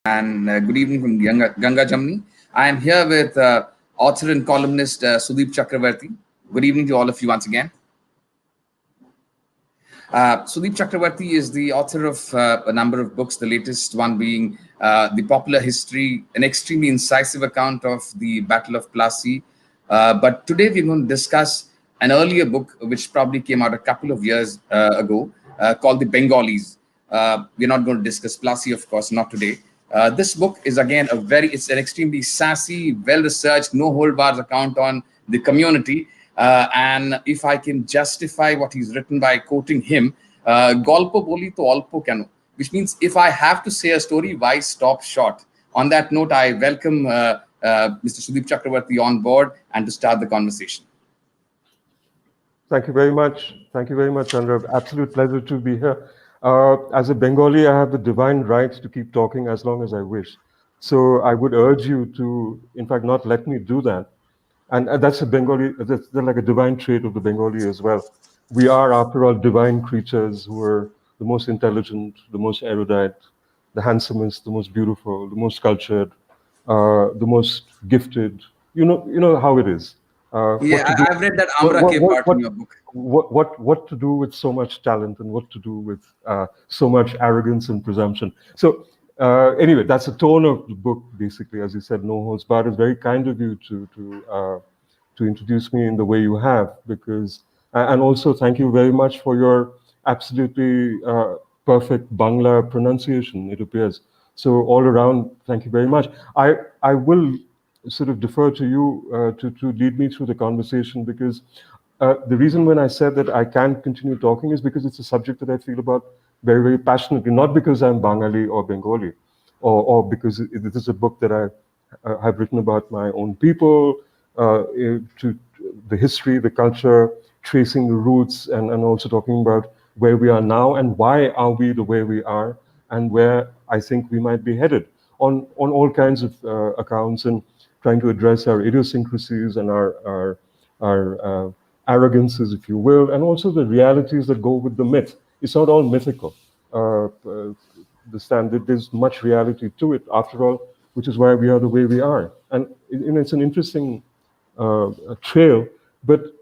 and good evening from Ganga, Jamuni. I am here with author and columnist Sudeep Chakravarti. Good evening to all of you once again. Sudeep Chakravarti is the author of a number of books, the latest one being The Popular History, an extremely incisive account of the Battle of Plassey. But today we're going to discuss an earlier book, which probably came out a couple of years ago, called The Bengalis. We're not going to discuss Plassey, of course, not today. This book is again it's an extremely sassy, well-researched, no hold bars account on the community. And if I can justify what he's written by quoting him, "Golpo boli to alpo keno," which means if I have to say a story, why stop short? On that note, I welcome Mr. Sudeep Chakravarti on board and to start the conversation. Thank you very much. Thank you very much, Chandra. Absolute pleasure to be here. As a Bengali, I have the divine right to keep talking as long as I wish. So I would urge you to, in fact, not let me do that. And that's a Bengali, that's like a divine trait of the Bengali as well. We are, after all, divine creatures who are the most intelligent, the most erudite, the handsomest, the most beautiful, the most cultured, the most gifted. You know how it is. I've read that Amra Ke part in your book. What to do with so much talent and what to do with so much arrogance and presumption. So anyway, that's the tone of the book, basically. As you said, no holds barred. It's very kind of you to introduce me in the way you have, because, and also thank you very much for your absolutely perfect Bangla pronunciation, it appears. So all around, thank you very much. I will sort of defer to you to lead me through the conversation, because the reason when I said that I can't continue talking is because it's a subject that I feel about very, very passionately, not because I'm Bengali or Bengali, or because this is a book that I have written about my own people, to the history, the culture, tracing the roots, and also talking about where we are now and why are we the way we are, and where I think we might be headed on all kinds of accounts, and trying to address our idiosyncrasies and our arrogances, if you will, and also the realities that go with the myth. It's not all mythical. There's much reality to it, after all, which is why we are the way we are. And it's an interesting trail, but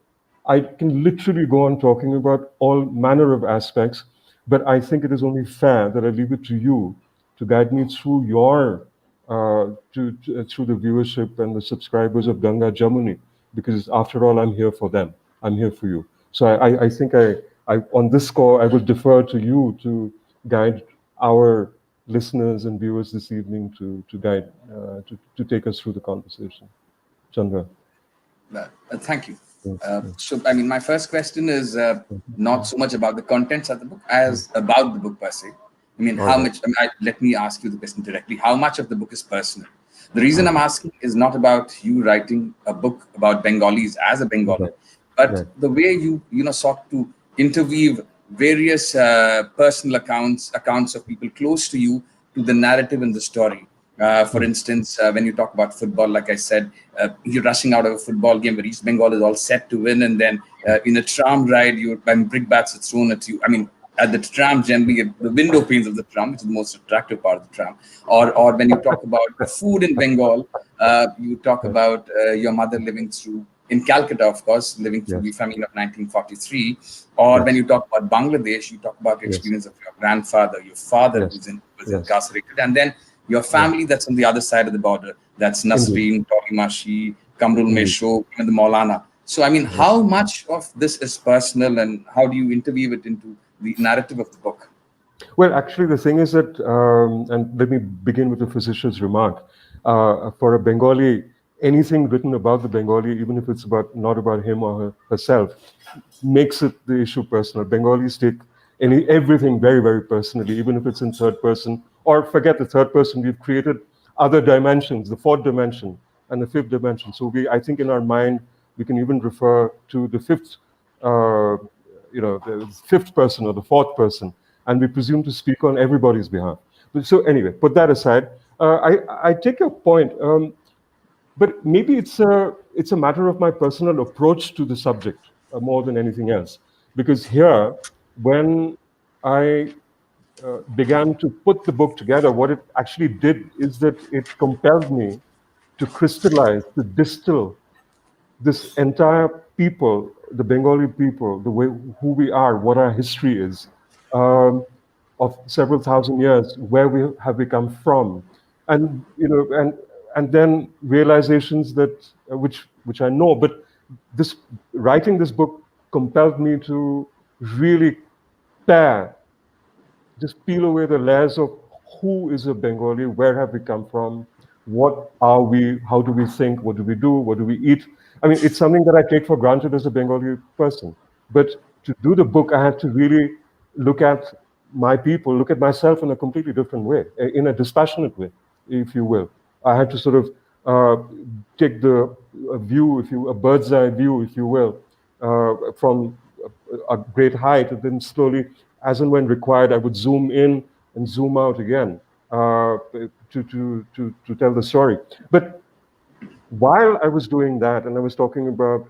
I can literally go on talking about all manner of aspects, but I think it is only fair that I leave it to you to guide me through through the viewership and the subscribers of Ganga Jamuni, because after all, I'm here for them. I'm here for you. So I think I on this score, I will defer to you to guide our listeners and viewers this evening to take us through the conversation. Chandra. Thank you. So, I mean, my first question is not so much about the contents of the book as about the book per se. I mean, how much, let me ask you the question directly. How much of the book is personal? The reason I'm asking is not about you writing a book about Bengalis as a Bengali, but the way you sought to interweave various personal accounts of people close to you to the narrative and the story. For instance, when you talk about football, like I said, you're rushing out of a football game where East Bengal is all set to win, and then in a tram ride, when brickbats are thrown at you. I mean, at the tram, generally, the window panes of the tram, which is the most attractive part of the tram. Or when you talk about food in Bengal, you talk about your mother living through, in Calcutta, of course, living through the famine of 1943. Or when you talk about Bangladesh, you talk about the experience of your grandfather, your father was incarcerated, and then your family that's on the other side of the border. That's Nasreen, Torimashi, Kamrul Mesho, and the Maulana. So, I mean, how much of this is personal, and how do you interweave it into the narrative of the book? Well, actually, the thing is that, and let me begin with a physician's remark. For a Bengali, anything written about the Bengali, even if it's not about him or herself, makes it the issue personal. Bengalis take everything very, very personally, even if it's in third person, or forget the third person. We've created other dimensions, the fourth dimension and the fifth dimension. So I think in our mind, we can even refer to the fifth, the fifth person or the fourth person, and we presume to speak on everybody's behalf. So anyway, put that aside. I take your point, but maybe it's a matter of my personal approach to the subject more than anything else. Because here, when I began to put the book together, what it actually did is that it compelled me to crystallize, to distill this entire people, the Bengali people, the way who we are, what our history is, um, of several thousand years, where we come from, and and then realizations that which I know, but this writing this book compelled me to really pair just peel away the layers of who is a Bengali, where have we come from, what are we, how do we think, what do we do, what do we eat. I mean, it's something that I take for granted as a Bengali person. But to do the book, I had to really look at my people, look at myself in a completely different way, in a dispassionate way, if you will. I had to sort of take the view, a bird's eye view, if you will, from a great height, and then slowly, as and when required, I would zoom in and zoom out again to tell the story. But while I was doing that, and I was talking about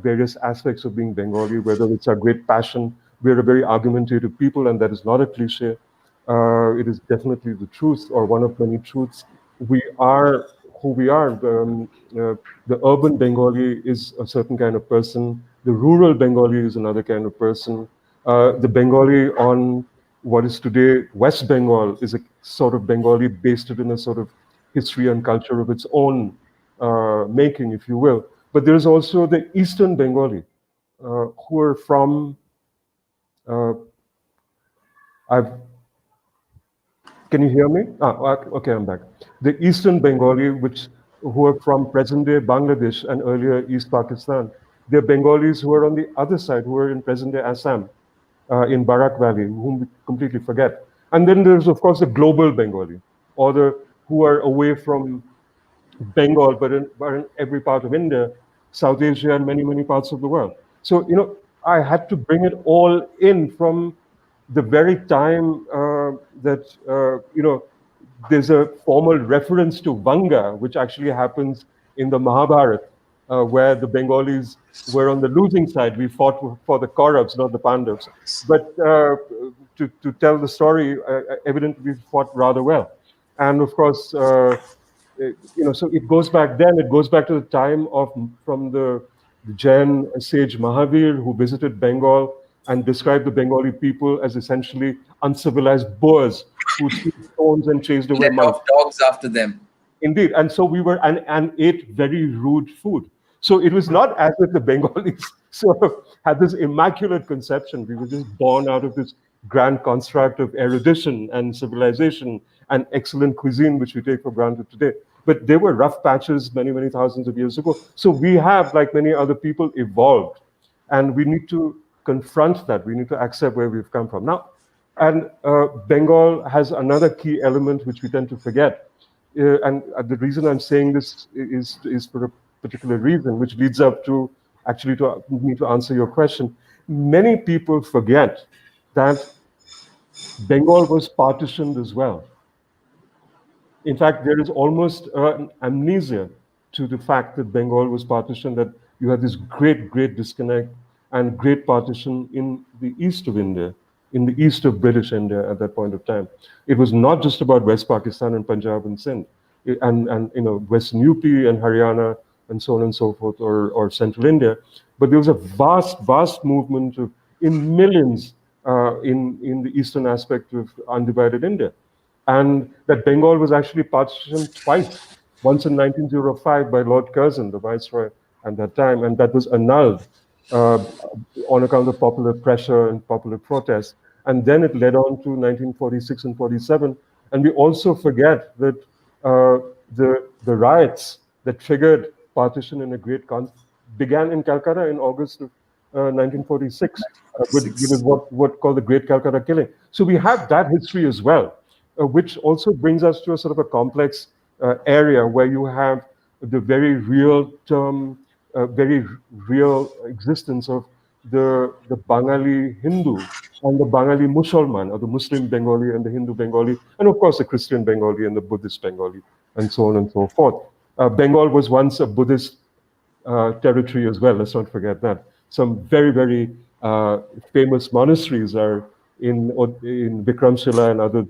various aspects of being Bengali, whether it's our great passion, we're a very argumentative people, and that is not a cliche. It is definitely the truth, or one of many truths. We are who we are. The urban Bengali is a certain kind of person. The rural Bengali is another kind of person. The Bengali on what is today West Bengal is a sort of Bengali based in a sort of history and culture of its own making, if you will. But there's also the Eastern Bengali, who are from, can you hear me? Okay, I'm back. The Eastern Bengali, who are from present-day Bangladesh and earlier East Pakistan. They're Bengalis who are on the other side, who are in present-day Assam, in Barak Valley, whom we completely forget. And then there's, of course, the global Bengali, or who are away from Bengal, but in every part of India, South Asia, and many, many parts of the world. So, I had to bring it all in from the very time that, there's a formal reference to Ganga, which actually happens in the Mahabharata, where the Bengalis were on the losing side. We fought for the Kauravas, not the Pandavas. But to tell the story, evidently we fought rather well. And of course, so it goes back then. It goes back to the time from the Jain sage Mahavir, who visited Bengal and described the Bengali people as essentially uncivilized boers who threw stones and chased away let monks. off dogs after them. Indeed, and so we were and ate very rude food. So it was not as if the Bengalis sort of had this immaculate conception. We were just born out of this grand construct of erudition and civilization and excellent cuisine, which we take for granted today. But there were rough patches many, many thousands of years ago. So we have, like many other people, evolved. And we need to confront that. We need to accept where we've come from. Now, and Bengal has another key element which we tend to forget. And the reason I'm saying this is for a particular reason, which leads up to actually to me to answer your question. Many people forget that Bengal was partitioned as well. In fact, there is almost an amnesia to the fact that Bengal was partitioned, that you had this great, great disconnect and great partition in the east of India, in the east of British India at that point of time. It was not just about West Pakistan and Punjab and Sindh, and Western UP and Haryana and so on and so forth, or Central India. But there was a vast, vast movement in millions in the eastern aspect of undivided India. And that Bengal was actually partitioned twice, once in 1905 by Lord Curzon, the viceroy at that time, and that was annulled on account of popular pressure and popular protest. And then it led on to 1946 and 47. And we also forget that the riots that triggered partition in a great began in Calcutta in August of 1946, with what called the Great Calcutta Killing. So we have that history as well, which also brings us to a sort of a complex area where you have the very real term, very real existence of the Bengali Hindu and the Bengali Musalman, or the Muslim Bengali and the Hindu Bengali, and of course the Christian Bengali and the Buddhist Bengali, and so on and so forth. Bengal was once a Buddhist territory as well, let's not forget that. Some very, very famous monasteries are in Vikramshila and others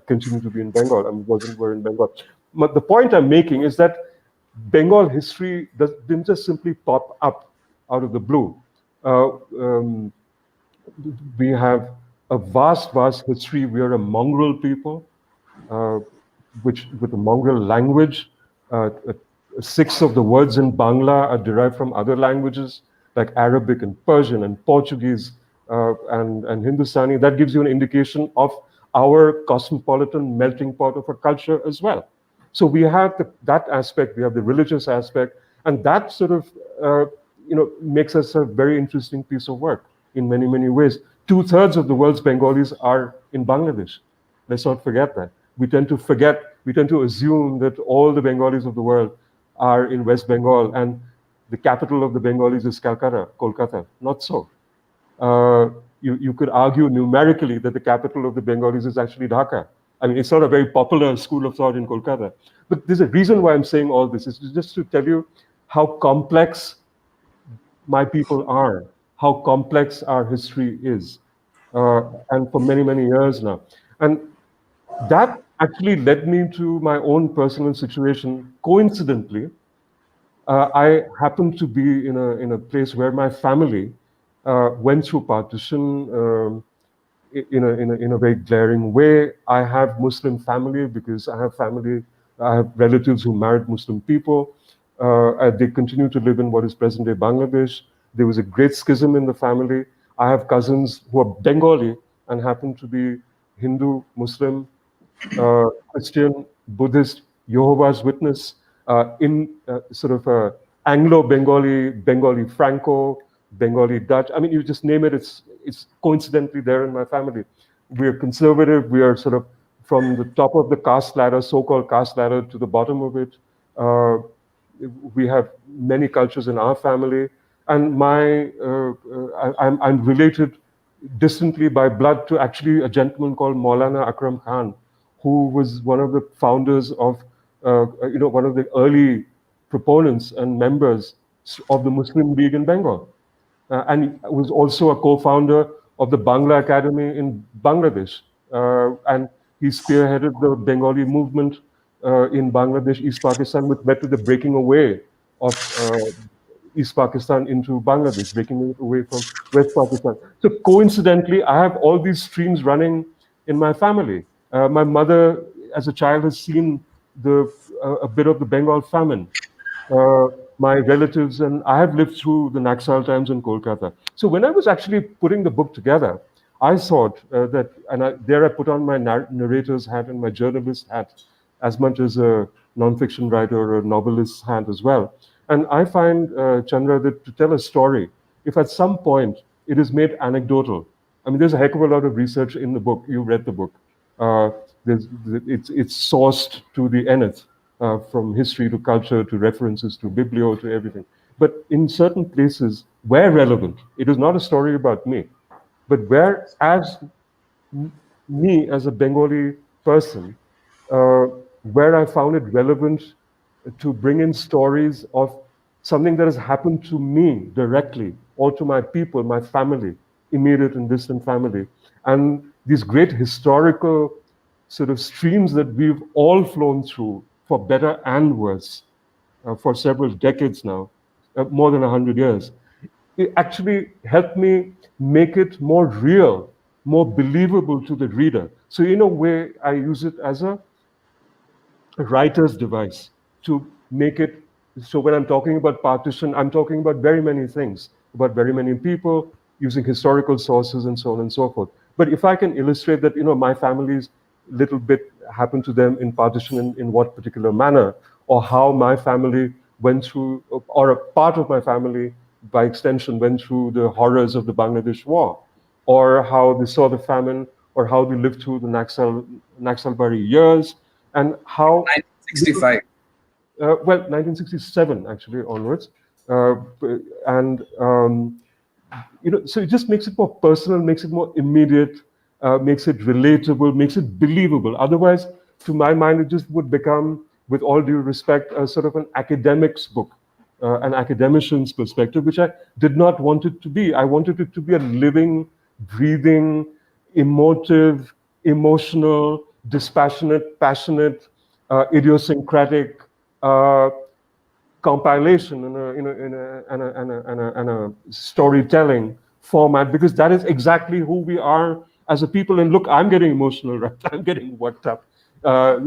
continue to be in Bengal. I mean, were in Bengal. But the point I'm making is that Bengal history didn't just simply pop up out of the blue. We have a vast, vast history. We are a mongrel people, uh, which with a mongrel language. Six of the words in Bangla are derived from other languages like Arabic and Persian and Portuguese and Hindustani. That gives you an indication of our cosmopolitan melting pot of a culture as well. So we have that aspect, we have the religious aspect, and that sort of makes us a very interesting piece of work in many, many ways. 2/3 of the world's Bengalis are in Bangladesh. Let's not forget that. We tend to assume that all the Bengalis of the world are in West Bengal and the capital of the Bengalis is Calcutta, Kolkata. Not so. You could argue numerically that the capital of the Bengalis is actually Dhaka. I mean, it's not a very popular school of thought in Kolkata. But there's a reason why I'm saying all this, is just to tell you how complex my people are, how complex our history is, and for many, many years now. And that actually led me to my own personal situation. Coincidentally, I happened to be in a place where my family went through partition in a very glaring way. I have Muslim family because I have relatives who married Muslim people. They continue to live in what is present-day Bangladesh. There was a great schism in the family. I have cousins who are Bengali and happen to be Hindu, Muslim, Christian, Buddhist, Jehovah's Witness, in sort of Anglo-Bengali, Bengali Franco, Bengali Dutch. I mean, you just name it, it's coincidentally there in my family. We are conservative. We are sort of from the top of the caste ladder, so-called caste ladder, to the bottom of it. We have many cultures in our family, and I'm related distantly by blood to actually a gentleman called Maulana Akram Khan, who was one of the founders of, one of the early proponents and members of the Muslim League in Bengal. And was also a co-founder of the Bangla Academy in Bangladesh. And he spearheaded the Bengali movement in Bangladesh, East Pakistan, which led to the breaking away of East Pakistan into Bangladesh, breaking it away from West Pakistan. So coincidentally, I have all these streams running in my family. My mother, as a child, has seen a bit of the Bengal famine. My relatives and I have lived through the Naxal times in Kolkata. So when I was actually putting the book together, I thought that, and I put on my narrator's hat and my journalist hat, as much as a nonfiction writer or a novelist's hat as well. And I find, Chandra, that to tell a story, if at some point it is made anecdotal, I mean, there's a heck of a lot of research in the book. You read the book. It's sourced to the nth. From history to culture to references to biblio to everything. But in certain places, where relevant, it is not a story about me, but where as me as a Bengali person, where I found it relevant to bring in stories of something that has happened to me directly or to my people, my family, immediate and distant family. And these great historical sort of streams that we've all flown through, for better and worse, for several decades now, more than 100 years. It actually helped me make it more real, more believable to the reader. So in a way, I use it as a writer's device to make it, so when I'm talking about partition, I'm talking about very many things, about very many people, using historical sources and so on and so forth. But if I can illustrate that, my family's little bit happened to them in partition in what particular manner, or how my family went through, or a part of my family, by extension, went through the horrors of the Bangladesh war, or how they saw the famine, or how they lived through the Naxalbari years, and how 1965. 1967 actually onwards, and so it just makes it more personal, makes it more immediate, makes it relatable, makes it believable. Otherwise, to my mind, it just would become, with all due respect, a sort of an academic's book, an academician's perspective, which I did not want it to be. I wanted it to be a living, breathing, emotive, emotional, dispassionate, passionate, idiosyncratic compilation and a storytelling format, because that is exactly who we are as a people. And look, I'm getting emotional, right? I'm getting worked up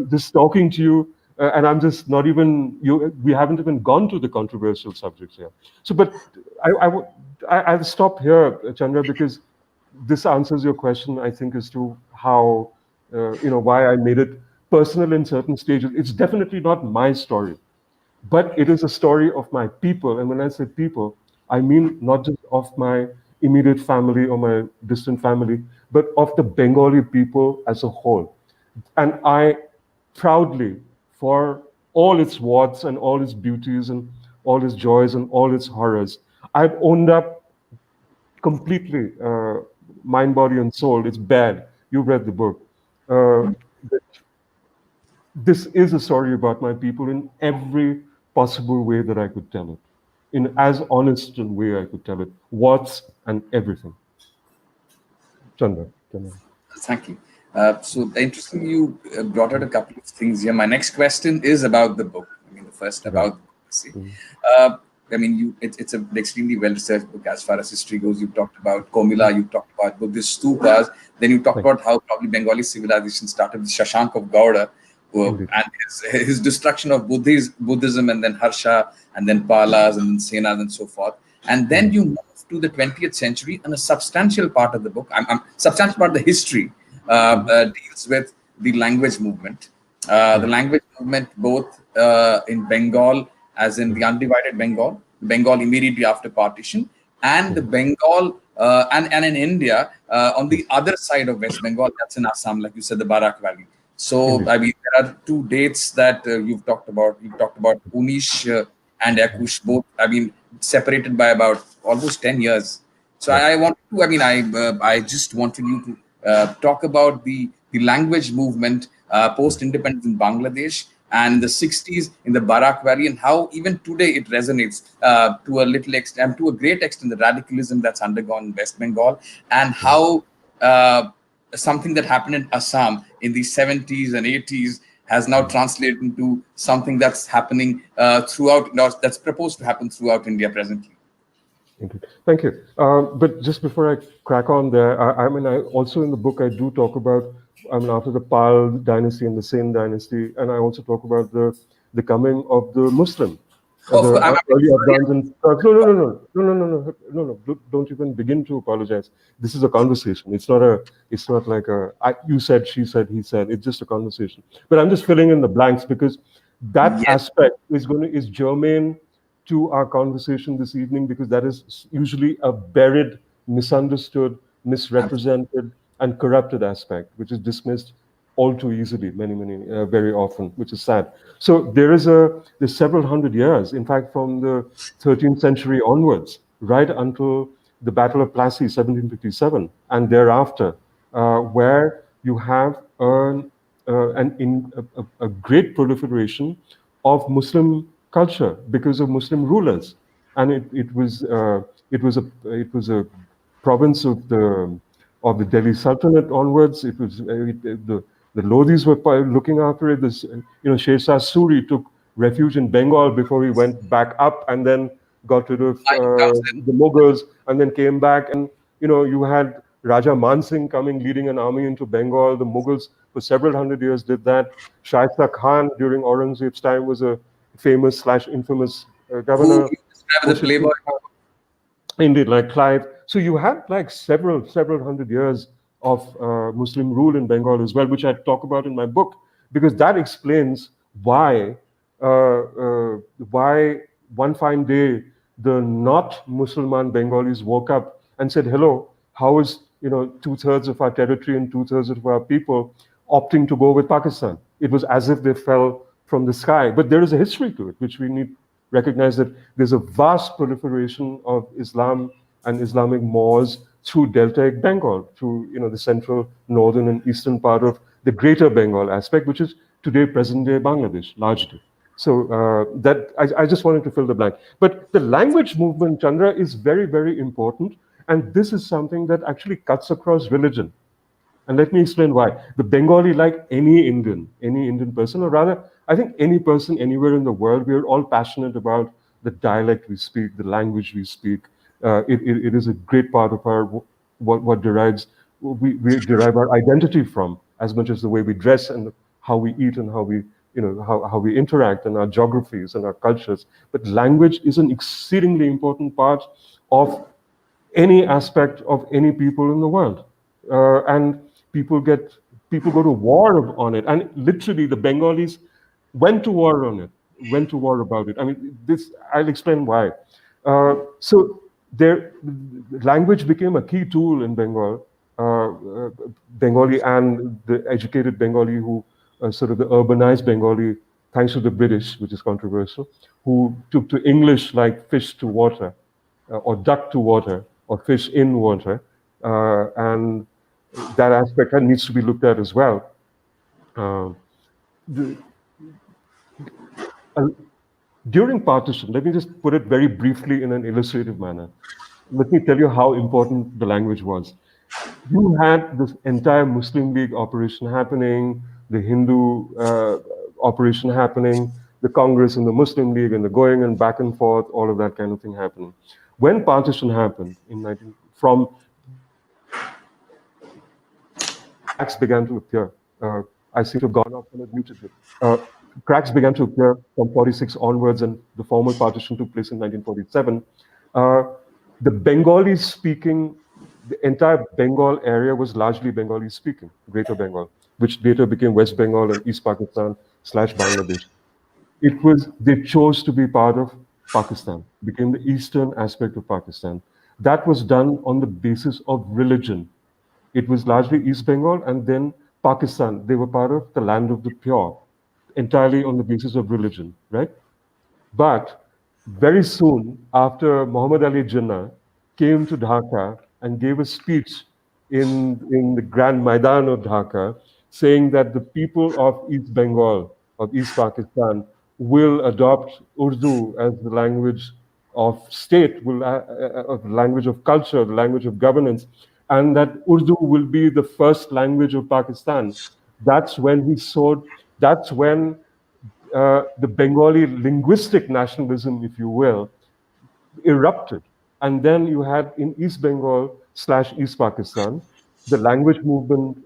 just talking to you, and I'm just not even you. We haven't even gone to the controversial subjects here. So, but I'll stop here, Chandra, because this answers your question, I think, as to how why I made it personal in certain stages. It's definitely not my story, but it is a story of my people. And when I say people, I mean not just of my immediate family or my distant family, but of the Bengali people as a whole. And I proudly, for all its warts and all its beauties and all its joys and all its horrors, I've owned up completely, mind, body, and soul. It's bad. You've read the book. Uh, this is a story about my people in every possible way that I could tell it, in as honest a way I could tell it, what's and everything. Chandra. Thank you. So interesting, you brought out a couple of things here. My next question is about the book. I mean, the first about the book. See. I mean, it's an extremely well-researched book as far as history goes. You talked about Komila, you talked about Buddhist stupas, then you talked about how probably Bengali civilization started with Shashank of Gowda, and his destruction of Buddhism, and then Harsha, and then Palas, and then Senas, and so forth. And then you move to the 20th century, and a substantial part of the book, substantial part of the history, deals with the language movement. The language movement, both in Bengal, as in the undivided Bengal, Bengal immediately after partition, and the Bengal, and in India, on the other side of West Bengal, that's in Assam, like you said, the Barak Valley. So, I mean, there are two dates that you've talked about. You've talked about Unish and Yakush, both, I mean, separated by about almost 10 years. So I want to, I mean, I just wanted you to talk about the language movement post-independence in Bangladesh and the 60s in the Barak Valley, and how even today it resonates to a little extent, to a great extent, the radicalism that's undergone in West Bengal, and how something that happened in Assam in the 70s and 80s has now translated into something that's happening throughout, that's proposed to happen throughout India presently. Thank you. But just before I crack on there, I mean, I also in the book, I do talk about, I mean, after the Pal dynasty and the Sen dynasty, and I also talk about the coming of the Muslim, the early Afghans. And no, don't even begin to apologize. This is a conversation. It's not like you said, she said, he said. It's just a conversation. But I'm just filling in the blanks because that aspect is germane to our conversation this evening, because that is usually a buried, misunderstood, misrepresented, and corrupted aspect, which is dismissed all too easily, very often, which is sad. So there's several hundred years, in fact, from the 13th century onwards, right until the Battle of Plassey, 1757, and thereafter, where you have a great proliferation of Muslim culture because of Muslim rulers, and it was a province of the Delhi Sultanate onwards. It was the Lodhis were looking after it. This Sher Shah Suri took refuge in Bengal before he went back up, and then got rid of the Mughals, and then came back. And you had Raja Man Singh coming, leading an army into Bengal. The Mughals for several hundred years did that. Shaista Khan during Aurangzeb's time was a famous / infamous governor. Who described the playboy? Indeed, like Clive. So you had like several hundred years of Muslim rule in Bengal as well, which I talk about in my book, because that explains why one fine day the not Muslim Bengalis woke up and said, "Hello, how is 2/3 of our territory and 2/3 of our people opting to go with Pakistan?" It was as if they fell from the sky. But there is a history to it, which we need recognize, that there's a vast proliferation of Islam and Islamic mosques through deltaic Bengal, through the central, northern, and eastern part of the greater Bengal aspect, which is today present-day Bangladesh, largely. So that I just wanted to fill the blank. But the language movement, Chandra, is very, very important, and this is something that actually cuts across religion. And let me explain why. The Bengali, like any Indian person, or rather, I think any person anywhere in the world, we are all passionate about the dialect we speak, the language we speak. It is a great part of our what derives we derive our identity from, as much as the way we dress and how we eat and how we how we interact and our geographies and our cultures. But language is an exceedingly important part of any aspect of any people in the world, and people go to war on it, and literally the Bengalis went to war on it, went to war about it. I mean, this I'll explain why. So their language became a key tool in Bengal, Bengali and the educated Bengali who sort of the urbanized Bengali, thanks to the British, which is controversial, who took to English like fish to water, or duck to water, or fish in water, and that aspect needs to be looked at as well. The, During partition, let me just put it very briefly in an illustrative manner. Let me tell you how important the language was. You had this entire Muslim League operation happening, the Hindu operation happening, the Congress and the Muslim League and the going and back and forth, all of that kind of thing happening. When partition happened in from cracks began to appear. I seem to have gone off and have muted it. Cracks began to appear from 46 onwards, and the formal partition took place in 1947. The Bengali speaking, the entire Bengal area was largely Bengali speaking, Greater Bengal, which later became West Bengal and East Pakistan / Bangladesh. They chose to be part of Pakistan, became the eastern aspect of Pakistan. That was done on the basis of religion. It was largely East Bengal and then Pakistan. They were part of the land of the pure, entirely on the basis of religion, right? But very soon after Muhammad Ali Jinnah came to Dhaka and gave a speech in the Grand Maidan of Dhaka, saying that the people of East Bengal, of East Pakistan, will adopt Urdu as the language of state, of the language of culture, the language of governance, and that Urdu will be the first language of Pakistan. That's when that's when the Bengali linguistic nationalism, if you will, erupted. And then you had in East Bengal / East Pakistan, the language movement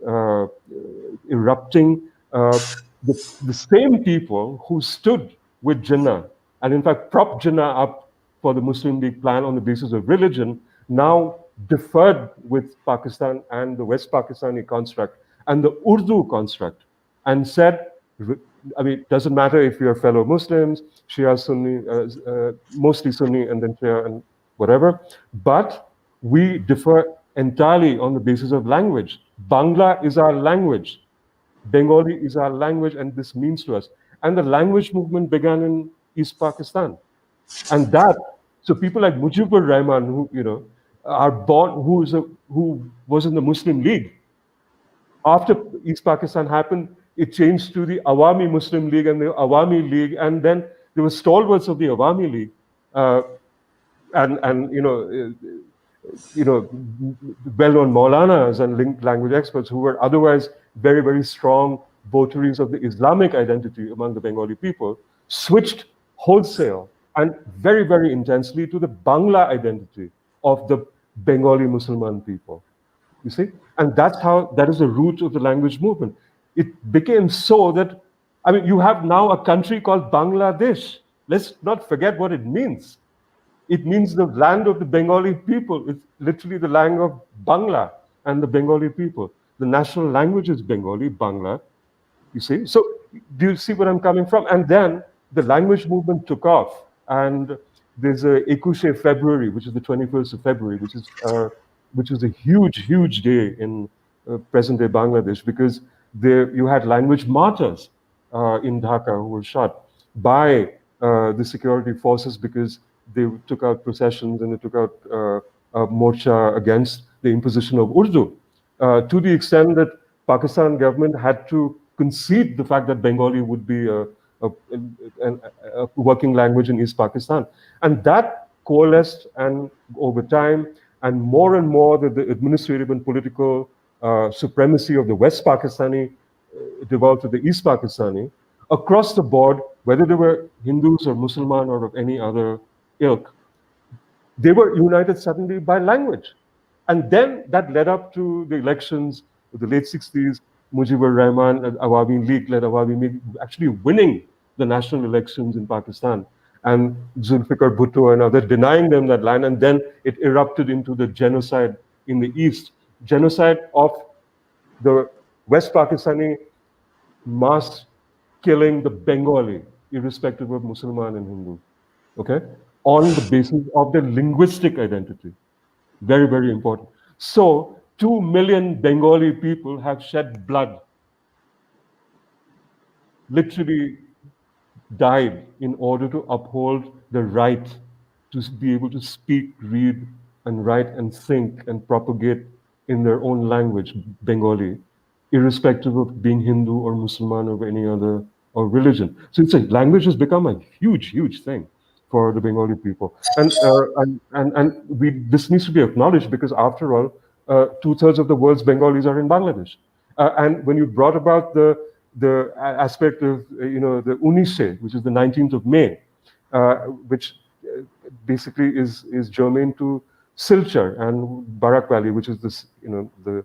erupting. The same people who stood with Jinnah and in fact propped Jinnah up for the Muslim League plan on the basis of religion now deferred with Pakistan and the West Pakistani construct and the Urdu construct and said, I mean, it doesn't matter if you're fellow Muslims, Shia, Sunni, mostly Sunni, and then Shia and whatever, but we differ entirely on the basis of language. Bangla is our language. Bengali is our language, and this means to us. And the language movement began in East Pakistan. And so people like Mujibur Rahman, who, are born, who was in the Muslim League. After East Pakistan happened, it changed to the Awami Muslim League and the Awami League, and then there were stalwarts of the Awami League, and well-known Maulanas and language experts who were otherwise very, very strong votaries of the Islamic identity among the Bengali people, switched wholesale and very, very intensely to the Bangla identity of the Bengali Muslim people. You see? And that is the root of the language movement. It became so that, I mean, you have now a country called Bangladesh. Let's not forget what it means. It means the land of the Bengali people. It's literally the land of Bangla and the Bengali people. The national language is Bengali, Bangla. You see? So do you see where I'm coming from? And then the language movement took off. And there's a Ekushe February, which is the 21st of February, which is a huge, huge day in present-day Bangladesh, because you had language martyrs in Dhaka who were shot by the security forces because they took out processions and they took out morcha against the imposition of Urdu, to the extent that Pakistan government had to concede the fact that Bengali would be a working language in East Pakistan. And that coalesced, and over time, and more the administrative and political supremacy of the West Pakistani devolved to the East Pakistani, across the board, whether they were Hindus or Musliman or of any other ilk, they were united suddenly by language. And then that led up to the elections of the late 60s. Mujibur Rahman and Awami League led Awami League actually winning the national elections in Pakistan, and Zulfikar Bhutto and others denying them that land. And then it erupted into the genocide in the East, genocide of the West Pakistani mass killing the Bengali, irrespective of Muslim and Hindu, okay, on the basis of their linguistic identity. Very, very important. So 2 million Bengali people have shed blood, literally died in order to uphold the right to be able to speak, read, and write, and think, and propagate in their own language, Bengali, irrespective of being Hindu or Muslim or any other or religion. So it's like language has become a huge, huge thing for the Bengali people, and this needs to be acknowledged because after all, 2/3 of the world's Bengalis are in Bangladesh. And when you brought about the aspect of the Unise, which is the 19th of May, which basically is germane to Silchar and Barak Valley, which is this the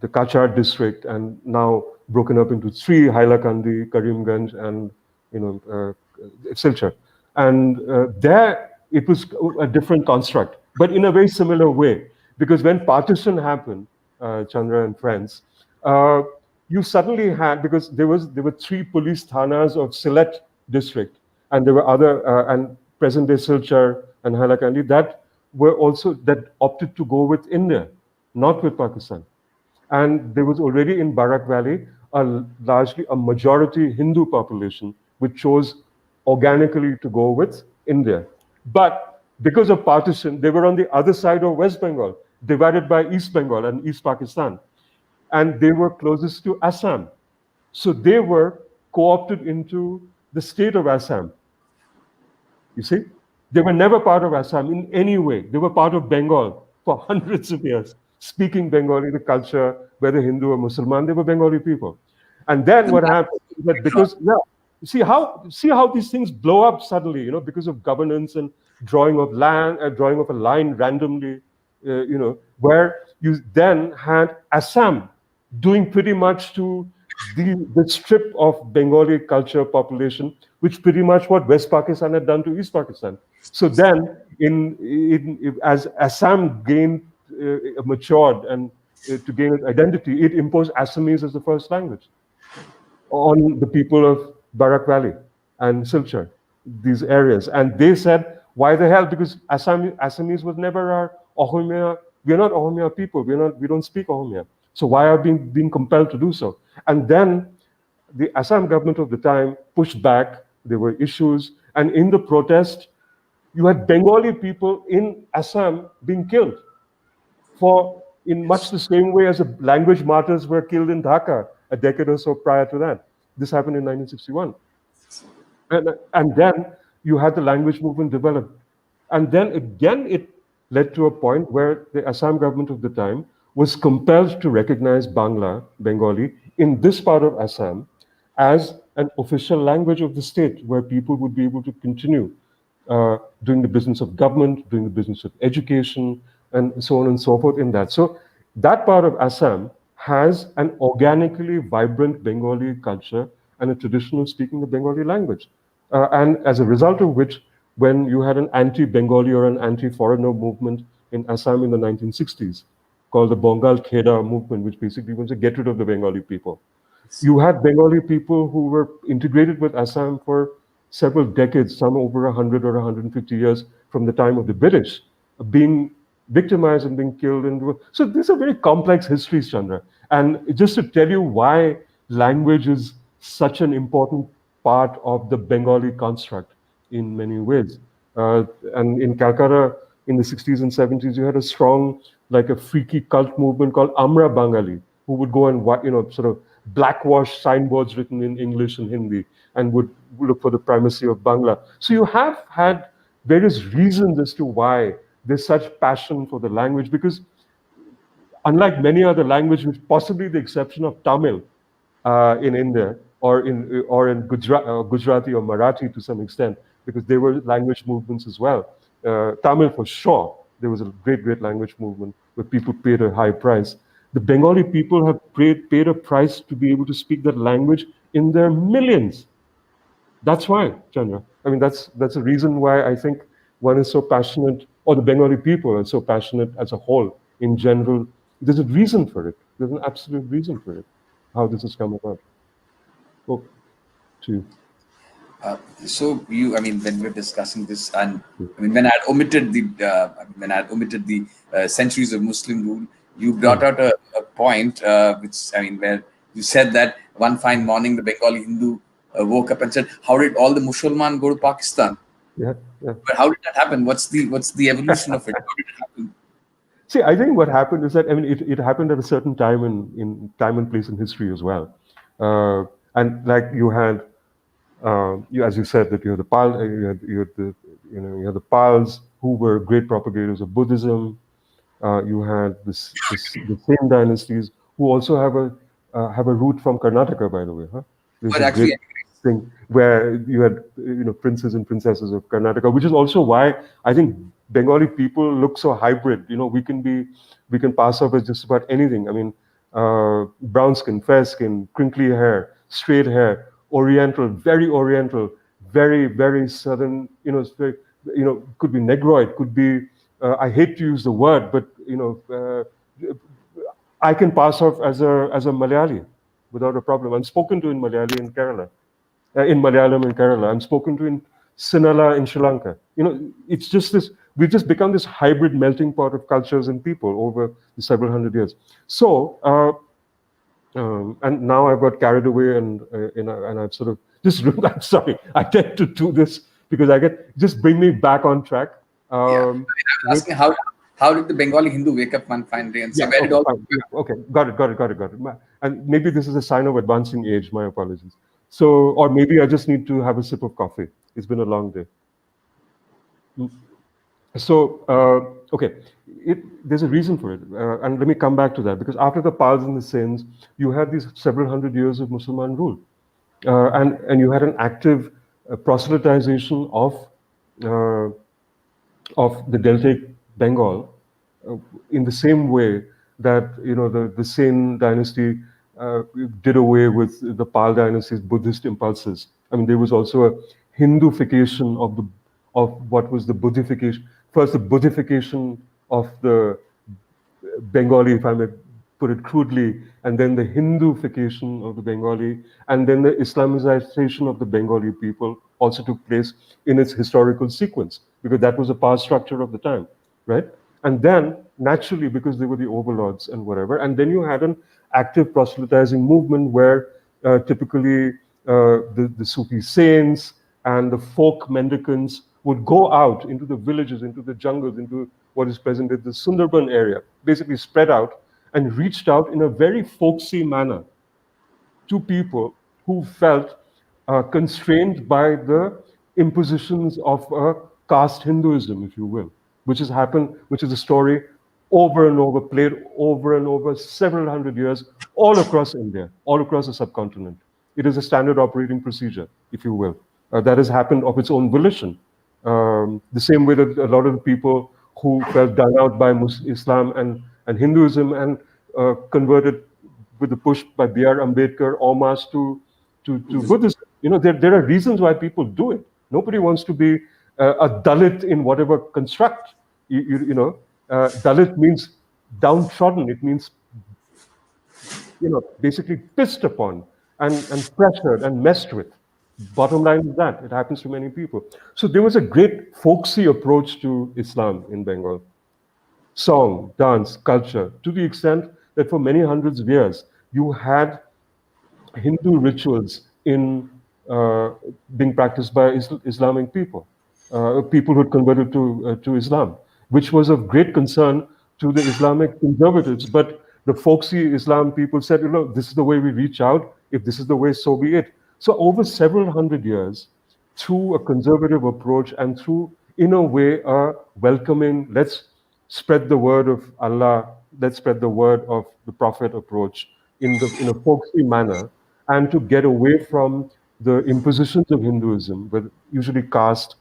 Kachar district, and now broken up into three: Hailakandi, Karimganj, and Silchar. And there it was a different construct, but in a very similar way, because when partition happened, Chandra and friends, you suddenly had, because there were three police thanas of Sylhet district, and there were other and present-day Silchar and Hailakandi that opted to go with India, not with Pakistan. And there was already in Barak Valley largely a majority Hindu population, which chose organically to go with India. But because of partition, they were on the other side of West Bengal, divided by East Bengal and East Pakistan. And they were closest to Assam. So they were co-opted into the state of Assam. You see? They were never part of Assam in any way. They were part of Bengal for hundreds of years, speaking Bengali, the culture, whether Hindu or Muslim, they were Bengali people. And then what happened is that because, see how these things blow up suddenly, because of governance and drawing of land, drawing of a line randomly, where you then had Assam doing pretty much to the strip of Bengali culture population, which pretty much what West Pakistan had done to East Pakistan. So then, as Assam gained, matured, and to gain its identity, it imposed Assamese as the first language on the people of Barak Valley and Silchar, these areas. And they said, why the hell? Because Assamese was never our Ohomia. We're not Ohomia people. We don't speak Ohomia. So why are we being compelled to do so? And then the Assam government of the time pushed back. There were issues. And in the protest, you had Bengali people in Assam being killed in much the same way as the language martyrs were killed in Dhaka a decade or so prior to that. This happened in 1961. And then you had the language movement develop. And then again, it led to a point where the Assam government of the time was compelled to recognize Bengali, in this part of Assam as an official language of the state, where people would be able to continue doing the business of government, doing the business of education, and so on and so forth in that. So that part of Assam has an organically vibrant Bengali culture and a tradition of speaking the Bengali language. And as a result of which, when you had an anti-Bengali or an anti-foreigner movement in Assam in the 1960s, called the Bengal Kedar movement, which basically was to get rid of the Bengali people. You had Bengali people who were integrated with Assam for several decades, some over 100 or 150 years from the time of the British, being victimized and being killed. So these are very complex histories, Chandra. And just to tell you why language is such an important part of the Bengali construct in many ways. And in Calcutta, in the 60s and 70s, you had a strong, like a freaky cult movement called Amra Bengali, who would go and, sort of blackwash signboards written in English and Hindi, and would look for the primacy of Bangla. So you have had various reasons as to why there's such passion for the language, because unlike many other languages, with possibly the exception of Tamil in India, or in Gujarati or Marathi to some extent, because there were language movements as well. Tamil for sure, there was a great language movement where people paid a high price. The Bengali people have paid a price to be able to speak that language in their millions. That's why, Chandra. I mean, that's a reason why I think one is so passionate, or the Bengali people are so passionate as a whole in general. There's a reason for it. There's an absolute reason for it, how this has come about. Oh, to you. So you, I mean, when we're discussing this, and I mean, when I had omitted the centuries of Muslim rule, you brought out a point, which I mean, where you said that one fine morning the Bengali Hindu woke up and said, "How did all the Musulman go to Pakistan?" Yeah, yeah. But how did that happen? What's the evolution of it? How did it happen? See, I think what happened is that, I mean, it happened at a certain time in time and place in history as well, and like you had, as you said, that you had the you had the Pals, who were great propagators of Buddhism. You had the same dynasties who also have a root from Karnataka, by the way. Huh? There's But this great actually, thing where you had princes and princesses of Karnataka, which is also why I think Bengali people look so hybrid. We can pass off as just about anything. I mean, brown skin, fair skin, crinkly hair, straight hair, Oriental, very southern. It's very, could be Negroid, could be. I hate to use the word, but I can pass off as a Malayali without a problem. I'm spoken to in Malayali in Kerala, in Malayalam in Kerala. I'm spoken to in Sinhala in Sri Lanka. It's just this. We've just become this hybrid melting pot of cultures and people over the several hundred years. So, and now I've got carried away, and I've sort of just. I'm sorry. I tend to do this because just bring me back on track. yeah. I mean, I'm asking how did the Bengali Hindu wake up one fine day and say, "Where did all?" Okay, got it. And maybe this is a sign of advancing age. My apologies. So, or maybe I just need to have a sip of coffee. It's been a long day. So, okay, there's a reason for it. And let me come back to that, because after the Pals and the Sins, you had these several hundred years of Muslim rule. And you had an active proselytization of the Deltaic Bengal, in the same way that the Sen dynasty did away with the Pal dynasty's Buddhist impulses. I mean, there was also a Hinduification of what was the Buddhification. First, the Buddhification of the Bengali, if I may put it crudely, and then the Hinduification of the Bengali, and then the Islamization of the Bengali people also took place in its historical sequence, because that was a power structure of the time, right? And then, naturally, because they were the overlords and whatever, and then you had an active proselytizing movement where typically the Sufi saints and the folk mendicants would go out into the villages, into the jungles, into what is present as the Sundarban area, basically spread out and reached out in a very folksy manner to people who felt constrained by the impositions of caste Hinduism, if you will, which has happened, which is a story over and over, played over and over, several hundred years, all across India, all across the subcontinent. It is a standard operating procedure, if you will, that has happened of its own volition. The same way that a lot of the people who felt done out by Islam and Hinduism and converted with the push by B.R. Ambedkar en masse to Buddhism. There are reasons why people do it. Nobody wants to be a Dalit in whatever construct. Dalit means downtrodden. It means basically pissed upon and pressured and messed with. Bottom line is that it happens to many people. So there was a great folksy approach to Islam in Bengal. Song, dance, culture, to the extent that for many hundreds of years, you had Hindu rituals being practiced by Islamic people, people who had converted to Islam, which was of great concern to the Islamic conservatives. But the folksy Islam people said, this is the way we reach out. If this is the way, so be it. So over several hundred years, through a conservative approach and through, in a way, a welcoming, let's spread the word of Allah, let's spread the word of the Prophet approach in a folksy manner, and to get away from the impositions of Hinduism, with usually caste,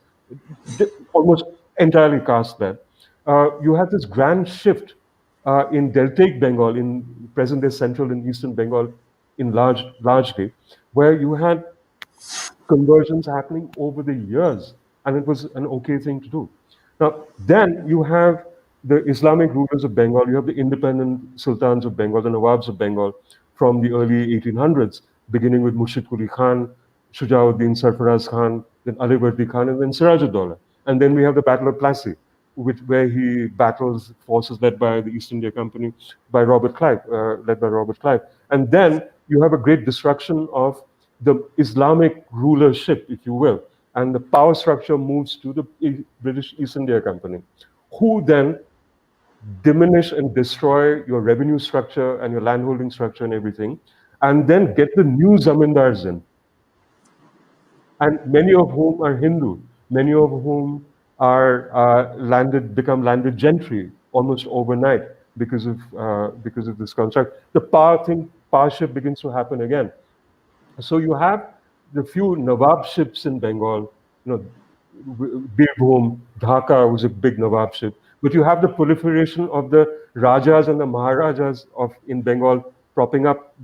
almost entirely caste led. You have this grand shift in Deltaic Bengal, in present day central and eastern Bengal, in largely, where you had conversions happening over the years, and it was an okay thing to do. Now, then you have the Islamic rulers of Bengal, you have the independent sultans of Bengal, the Nawabs of Bengal from the early 1800s, beginning with Murshid Quli Khan, Shujauddin Sarfaraz Khan, then Alivardi Khan, and then Sirajuddaulah. And then we have the Battle of Plassey, where he battles forces led by the East India Company, by Robert Clive, led by Robert Clive. And then you have a great destruction of the Islamic rulership, if you will, and the power structure moves to the British East India Company, who then diminish and destroy your revenue structure and your landholding structure and everything, and then get the new zamindars in, and many of whom are Hindu, many of whom are become landed gentry almost overnight because of this construct. The power shift begins to happen again. So you have the few Nawabships in Bengal, Birbhum, Dhaka was a big Nawabship, but you have the proliferation of the Rajas and the Maharajas in Bengal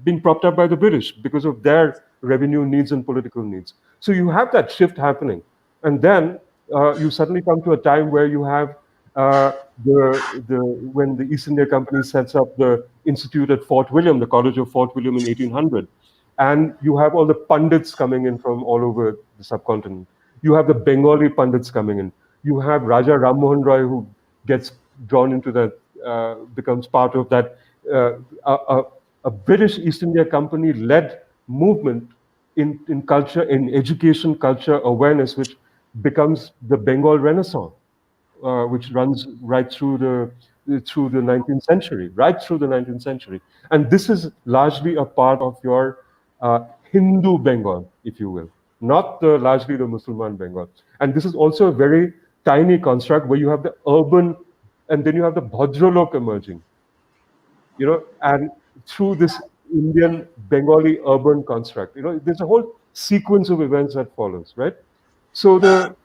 being propped up by the British because of their revenue needs and political needs. So you have that shift happening. And then you suddenly come to a time where you have when the East India Company sets up the institute at Fort William, the College of Fort William in 1800, and you have all the pundits coming in from all over the subcontinent. You have the Bengali pundits coming in. You have Raja Ram Mohan Roy, who gets drawn into that, becomes part of that, a British East India Company led movement in culture, in education, culture, awareness, which becomes the Bengal Renaissance, which runs right through the 19th century, right through the 19th century. And this is largely a part of your Hindu Bengal, if you will, not largely the Muslim Bengal. And this is also a very tiny construct where you have the urban, and then you have the Bhadralok emerging, and through this Indian Bengali urban construct, there's a whole sequence of events that follows, right? So the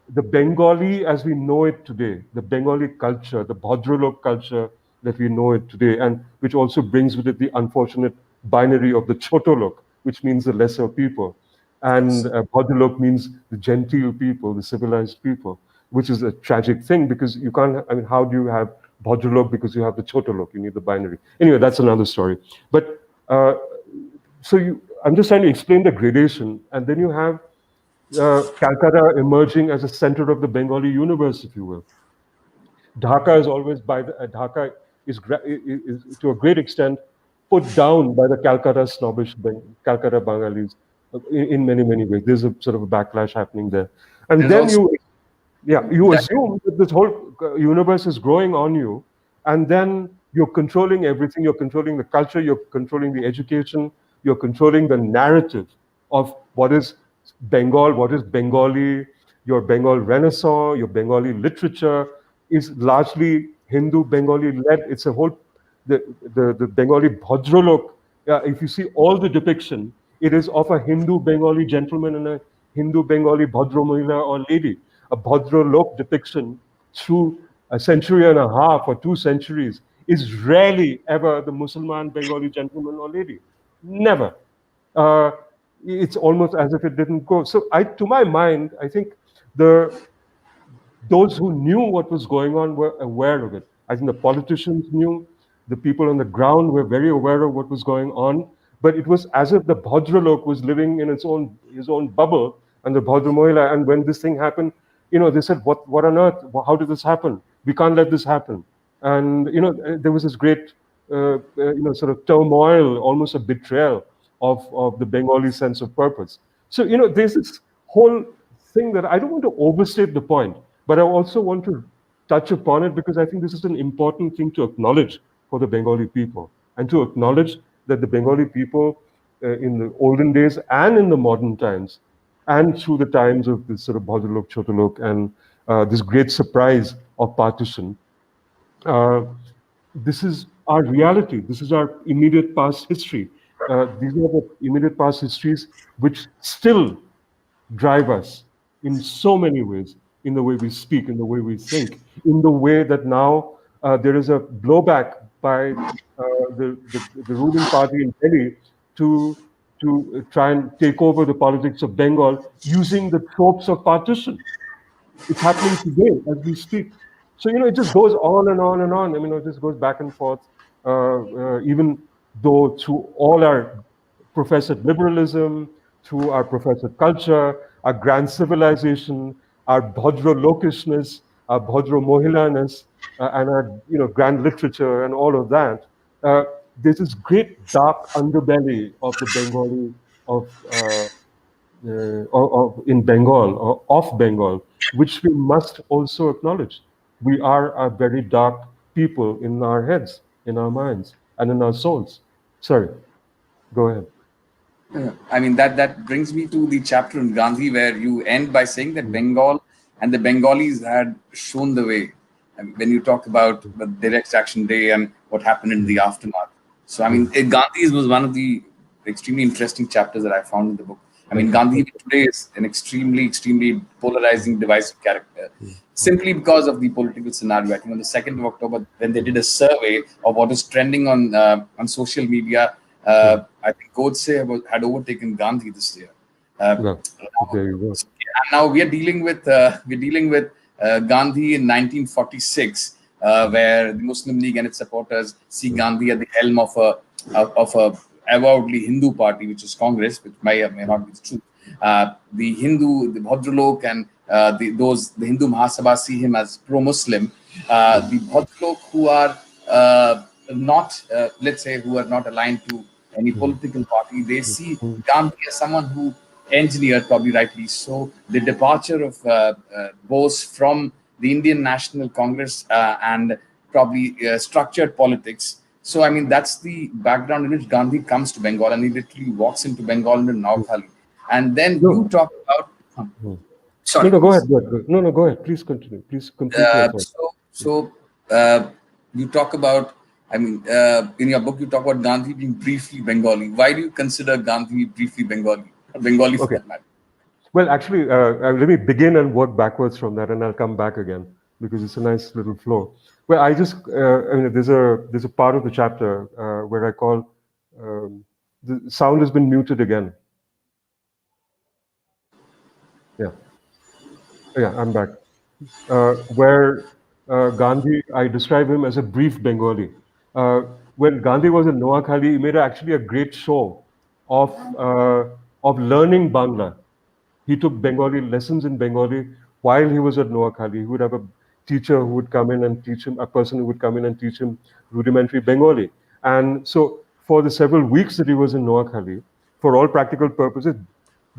Bengali as we know it today, the Bengali culture, the Bhadralok culture that we know it today, and which also brings with it the unfortunate binary of the Chotolok, which means the lesser people, and Bhadralok means the genteel people, the civilized people, which is a tragic thing because you can't. I mean, how do you have Bhadralok because you have the Chotolok? You need the binary. Anyway, that's another story. But I'm just trying to explain the gradation, and then you have Calcutta emerging as a center of the Bengali universe, if you will. Dhaka is always Dhaka is to a great extent put down by the Calcutta snobbish Calcutta Bengalis in many ways. There's a sort of a backlash happening there, and then you assume that this whole universe is growing on you, and then you're controlling everything. You're controlling the culture. You're controlling the education. You're controlling the narrative of what is Bengal, what is Bengali. Your Bengal Renaissance, your Bengali literature is largely Hindu Bengali led. It's a whole the Bengali Bhadralok. If you see all the depiction, it is of a Hindu Bengali gentleman and a Hindu Bengali Bhadra Mahila or lady. A Bhadralok depiction through a century and a half or 2 centuries is rarely ever the Muslim Bengali gentleman or lady. Never. It's almost as if it didn't go. So, to my mind, I think those who knew what was going on were aware of it. I think the politicians knew, the people on the ground were very aware of what was going on, but it was as if the Bhadralok was living in his own bubble, and the Bhadra Mohila. And when this thing happened, they said, "What on earth? How did this happen? We can't let this happen." And there was this great, sort of turmoil, almost a betrayal of the Bengali sense of purpose. So there's this whole thing that I don't want to overstate the point, but I also want to touch upon it because I think this is an important thing to acknowledge for the Bengali people, and to acknowledge that the Bengali people in the olden days and in the modern times, and through the times of this sort of Bhadralok, Chotolok, and this great surprise of partition, Uh, this is our reality. This is our immediate past history. These are the immediate past histories which still drive us in so many ways, in the way we speak, in the way we think, in the way that now there is a blowback by the ruling party in Delhi to try and take over the politics of Bengal using the tropes of partition. It's happening today as we speak. So, it just goes on and on and on. I mean, it just goes back and forth, even though through all our professed liberalism, through our professed culture, our grand civilization, our Bhadra Lokishness, our Bhadra Mohilaness, and our, grand literature and all of that, there's this great dark underbelly of the Bengali, of in Bengal or of Bengal, which we must also acknowledge. We are a very dark people in our heads, in our minds, and in our souls. Sorry, go ahead. I mean, that brings me to the chapter on Gandhi, where you end by saying that Bengal and the Bengalis had shown the way. And when you talk about the Direct Action Day and what happened in the aftermath. So, I mean, Gandhi's was one of the extremely interesting chapters that I found in the book. I mean, Gandhi today is an extremely polarizing, divisive character, simply because of the political scenario. I think on the 2nd of October, when they did a survey of what is trending on social media, I think Godse had overtaken Gandhi this year. Well, there you go. And now we are dealing with Gandhi in 1946, where the Muslim League and its supporters see Gandhi at the helm of a avowedly Hindu party, which is Congress, which may or may not be true. The Bhadralok, and the Hindu Mahasabha see him as pro-Muslim. The Bhadralok, who are not, let's say, who are not aligned to any political party, they see Gandhi as someone who engineered, probably rightly so, the departure of Bose from the Indian National Congress and probably structured politics. So, I mean, that's the background in which Gandhi comes to Bengal, and he literally walks into Bengal into Navkhali. And then you talk about. Sorry. No, go ahead. Go ahead. No, go ahead. Please continue. Please complete your thought. You talk about. I mean, in your book, you talk about Gandhi being briefly Bengali. Why do you consider Gandhi briefly Bengali? Bengali for that matter. Well, actually, let me begin and work backwards from that, and I'll come back again because it's a nice little flow. Well, I mean, there's a part of the chapter where I call the sound has been muted again. Yeah, I'm back. Where Gandhi, I describe him as a brief Bengali. When Gandhi was in Noakhali, he made actually a great show of learning Bangla. He took Bengali lessons in Bengali while he was at Noakhali. He would have a teacher who would come in and teach him, a person who would come in and teach him rudimentary Bengali. And so for the several weeks that he was in Noakhali, for all practical purposes,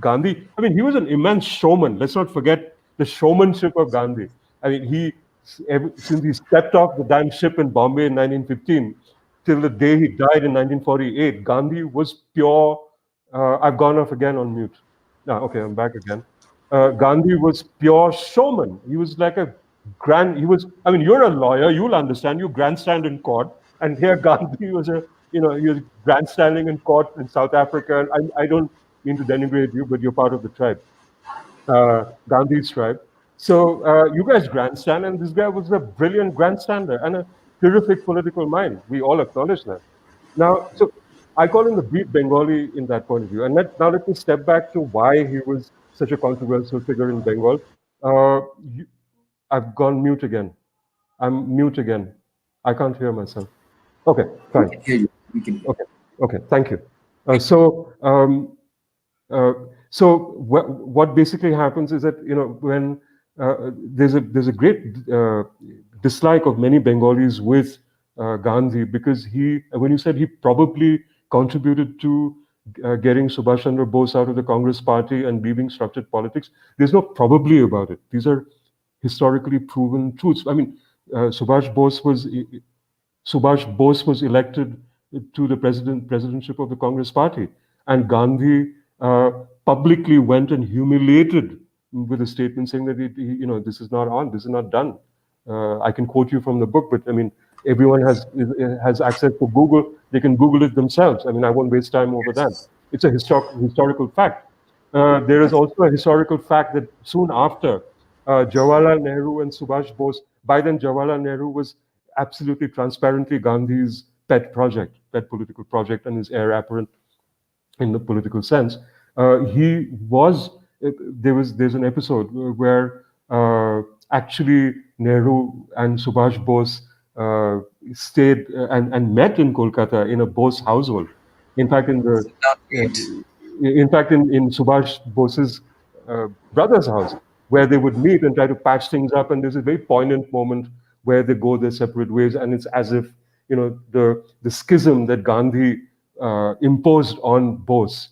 Gandhi, I mean, he was an immense showman. Let's not forget the showmanship of Gandhi. I mean, since he stepped off the damn ship in Bombay in 1915 till the day he died in 1948, Gandhi was pure. I've gone off again on mute. No, okay, I'm back again. Gandhi was pure showman. He was like I mean, you're a lawyer, you'll understand, you grandstand in court. And here Gandhi was he was grandstanding in court in South Africa. I don't mean to denigrate you, but you're part of the tribe, Gandhi's tribe. So you guys grandstand, and this guy was a brilliant grandstander and a terrific political mind. We all acknowledge that. Now, so I call him the brief Bengali in that point of view. And now let me step back to why he was such a controversial figure in Bengal. I've gone mute again. I'm mute again. I can't hear myself. Okay, fine. We can hear you. We can hear you. Okay, thank you. So what basically happens is that when there's a great dislike of many Bengalis with Gandhi, because when you said he probably contributed to getting Subhash Chandra Bose out of the Congress party and leaving structured politics, there's no probably about it. These are historically proven truths. I mean, Subhash Bose was elected to the presidentship of the Congress party, and Gandhi publicly went and humiliated with a statement saying that this is not on, this is not done. I can quote you from the book, but I mean, everyone has access to Google. They can Google it themselves. I mean, I won't waste time over that. It's a historical fact. There is also a historical fact that soon after, Jawaharlal Nehru and Subhash Bose, by then Jawaharlal Nehru was absolutely transparently Gandhi's pet political project, and his heir apparent in the political sense. He was there's an episode where actually Nehru and Subhash Bose stayed and met in Kolkata in a Bose household. In fact, Not great. in Subhash Bose's brother's house, where they would meet and try to patch things up. And there's a very poignant moment where they go their separate ways, and it's as if the schism that Gandhi imposed on Bose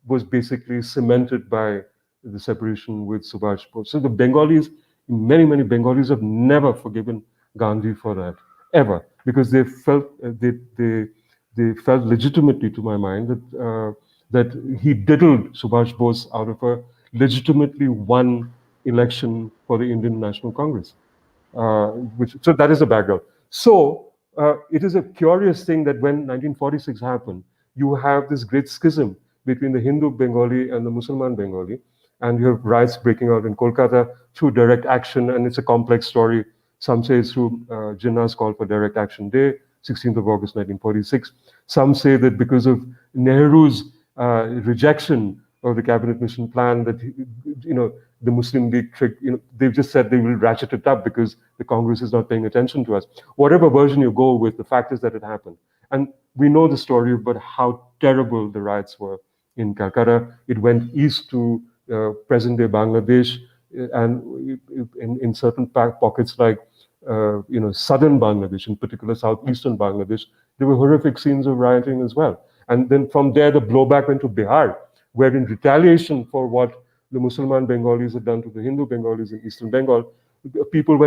was basically cemented by the separation with Subhash Bose. So the Bengalis, many Bengalis have never forgiven Gandhi for that, ever, because they felt they felt legitimately, to my mind, that he diddled Subhash Bose out of a legitimately won election for the Indian National Congress. So that is the background. So it is a curious thing that when 1946 happened, you have this great schism between the Hindu Bengali and the Muslim Bengali, and you have riots breaking out in Kolkata through direct action, and it's a complex story. Some say it's through Jinnah's call for direct action day, 16th of August 1946. Some say that because of Nehru's rejection of the cabinet mission plan, that the Muslim League trick, they've just said they will ratchet it up because the Congress is not paying attention to us. Whatever version you go with, the fact is that it happened. And we know the story about how terrible the riots were in Calcutta. It went east to present-day Bangladesh, and in certain pockets like southern Bangladesh, in particular southeastern Bangladesh, there were horrific scenes of rioting as well. And then from there, the blowback went to Bihar, where in retaliation for what the Muslim Bengalis had done to the Hindu Bengalis in eastern Bengal, Hindus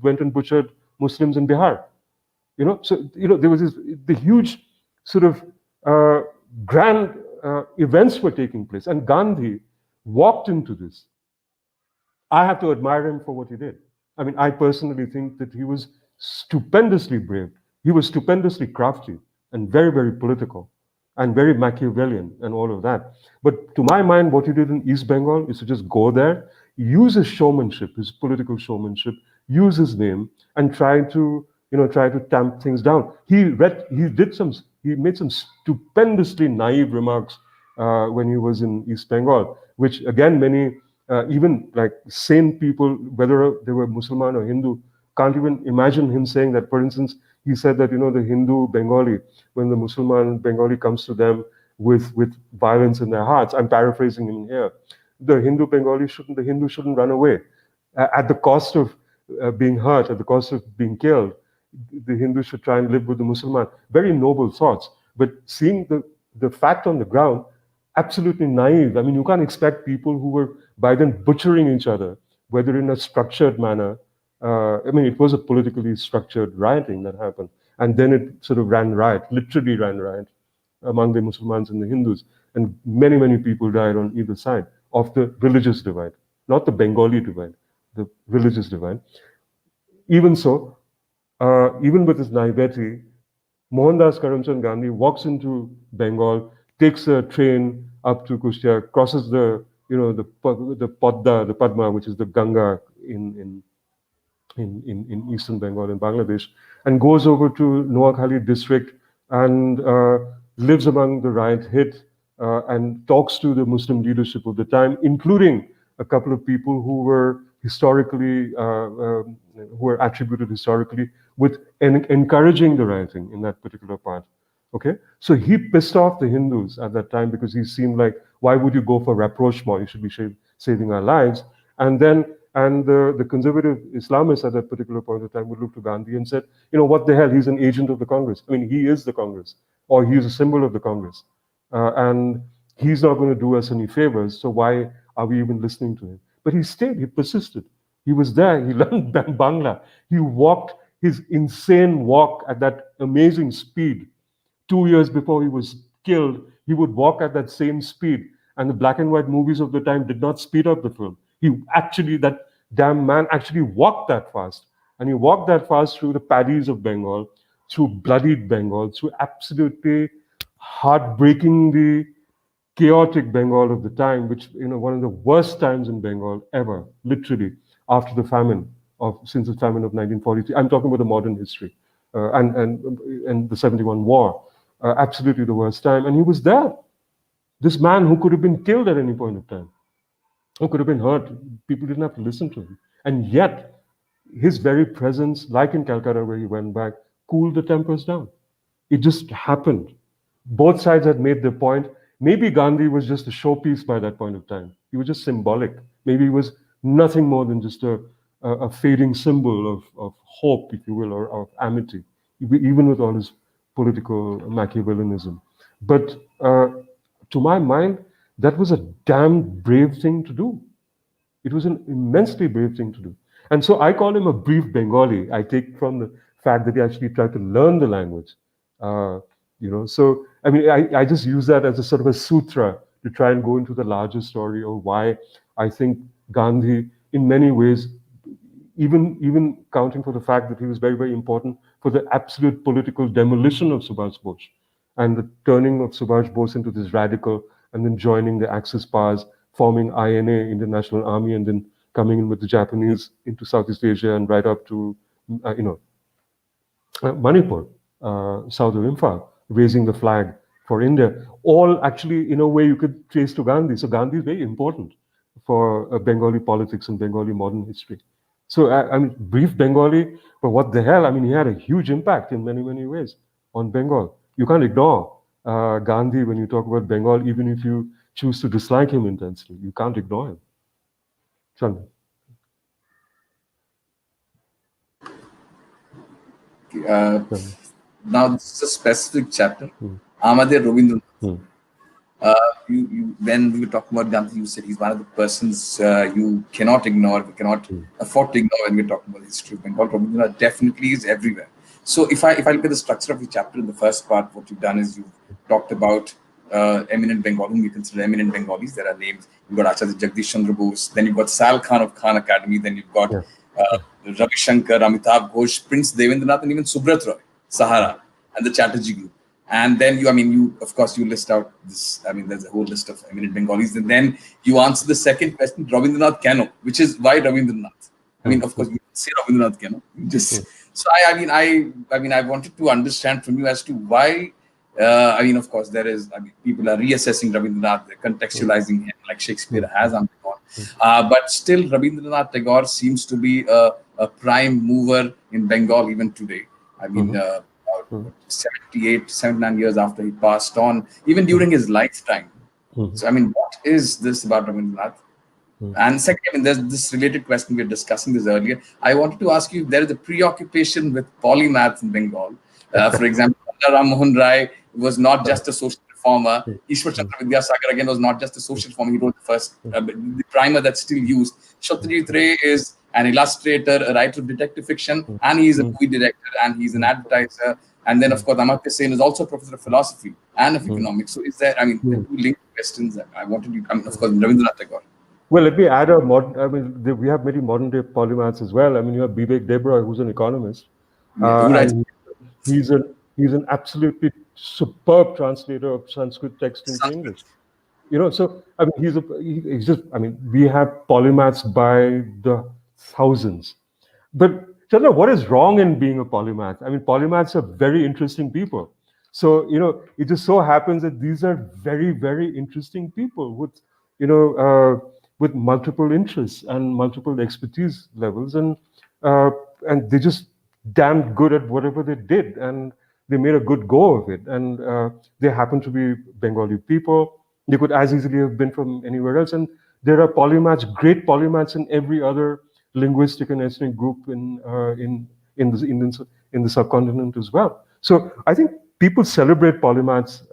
went and butchered Muslims in Bihar. So there was the huge sort of grand events were taking place, and Gandhi walked into this. I have to admire him for what he did. I mean, I personally think that he was stupendously brave. He was stupendously crafty and very, very political and very Machiavellian and all of that. But to my mind, what he did in East Bengal is to just go there, use his showmanship, his political showmanship, use his name, and try to tamp things down. He made some stupendously naive remarks when he was in East Bengal, which again many even like sane people, whether they were Muslim or Hindu, can't even imagine him saying that. For instance, he said that the Hindu Bengali, when the Muslim Bengali comes to them with violence in their hearts, I'm paraphrasing him here, the Hindu shouldn't run away at the cost of being hurt, at the cost of being killed. The Hindu should try and live with the Muslim. Very noble thoughts, but seeing the fact on the ground, absolutely naive. I mean, you can't expect people who were by then butchering each other, whether in a structured manner. I mean, it was a politically structured rioting that happened. And then it sort of literally ran riot among the Muslims and the Hindus. And many, many people died on either side of the religious divide, not the Bengali divide, the religious divide. Even so, even with his naivety, Mohandas Karamchand Gandhi walks into Bengal, takes a train up to Kushtia, crosses the Padma, which is the Ganga in eastern Bengal in Bangladesh, and goes over to Noakhali district and lives among the riot hit and talks to the Muslim leadership of the time, including a couple of people who were historically who were attributed historically with encouraging the rioting in that particular part. Okay, so he pissed off the Hindus at that time because he seemed like, why would you go for rapprochement? You should be saving our lives. And the conservative Islamists at that particular point of time would look to Gandhi and said, what the hell? He's an agent of the Congress. I mean, he is the Congress, or he is a symbol of the Congress, and he's not going to do us any favors. So why are we even listening to him? But he stayed. He persisted. He was there. He learned Bangla. He walked his insane walk at that amazing speed. 2 years before he was killed, he would walk at that same speed. And the black and white movies of the time did not speed up the film. He actually, that damn man actually walked that fast. And he walked that fast through the paddies of Bengal, through bloodied Bengal, through absolutely heartbreakingly chaotic Bengal of the time, which, one of the worst times in Bengal ever, literally, after the famine since the famine of 1943. I'm talking about the modern history, and the 71 war, absolutely the worst time. And he was there. This man who could have been killed at any point of time, who could have been hurt. People didn't have to listen to him. And yet, his very presence, like in Calcutta where he went back, cooled the tempers down. It just happened. Both sides had made their point. Maybe Gandhi was just a showpiece by that point of time. He was just symbolic. Maybe he was nothing more than just a fading symbol of hope, if you will, or of amity, even with all his political Machiavellianism. But to my mind, that was a damn brave thing to do. It was an immensely brave thing to do. And so I call him a brief Bengali. I take from the fact that he actually tried to learn the language. So I mean, I just use that as a sort of a sutra to try and go into the larger story of why I think Gandhi, in many ways, even counting for the fact that he was very, very important for the absolute political demolition of Subhash Bose and the turning of Subhash Bose into this radical, and then joining the Axis powers, forming INA, Indian National Army, and then coming in with the Japanese into Southeast Asia and right up to, Manipur, south of Imphal, raising the flag for India. All actually, in a way, you could trace to Gandhi. So Gandhi is very important for Bengali politics and Bengali modern history. So, I mean, brief Bengali, but what the hell? I mean, he had a huge impact in many, many ways on Bengal. You can't ignore Gandhi when you talk about Bengal, even if you choose to dislike him intensely. You can't ignore him. Chandra. Now, this is a specific chapter. Amadir Rabindranath. When we were talking about Gandhi, you said he's one of the persons you cannot ignore, we cannot afford to ignore when we're talking about the history of Bengal. Rabindranath definitely is everywhere. So if I look at the structure of the chapter in the first part, what you've done is you've talked about eminent Bengal, whom we consider eminent Bengalis. There are names. You've got Acharya Jagdish Chandra Bose, then you've got Sal Khan of Khan Academy, then you've got Ravi Shankar, Amitabh Ghosh, Prince Devendranath, and even Subrat Roy, Sahara, and the Chatterjee group. And then you of course, you list out this. I mean, there's a whole list of eminent Bengalis. And then you answer the second question, Rabindranath Keno, which is why Rabindranath. I mean, of course, you say Rabindranath Keno. So I wanted to understand from you as to why. Of course, people are reassessing Rabindranath, they're contextualizing him like Shakespeare has undergone. But still, Rabindranath Tagore seems to be a prime mover in Bengal even today. I mean, 79 years after he passed on, even during his lifetime. So, I mean, what is this about Rabindranath? And second, I mean, there's this related question, we were discussing this earlier. I wanted to ask you if there is a preoccupation with polymath in Bengal. For example, Ram Mohan Rai was not just a social reformer. Ishwar Chandra Vidyasagar, again, was not just a social reformer. He wrote the first, the primer that's still used. Satyajit Ray is an illustrator, a writer of detective fiction, and he's a movie director, and he's an advertiser. And then, of course, Amartya Sen is also a professor of philosophy and of economics. So is there, the two linked questions that I wanted you, of course, Rabindranath Tagore. Well, let me add we have many modern day polymaths as well. I mean, you have Bibek Debroy, who's an economist. And he's an absolutely superb translator of Sanskrit text into English. So I mean, he's just. I mean, we have polymaths by the thousands. But Chandra, what is wrong in being a polymath? I mean, polymaths are very interesting people. So it just so happens that these are very, very interesting people with multiple interests and multiple expertise levels, and they just damn good at whatever they did, and they made a good go of it. And they happen to be Bengali people. They could as easily have been from anywhere else. And there are polymaths, great polymaths in every other linguistic and ethnic group in the subcontinent as well. So I think people celebrate polymaths.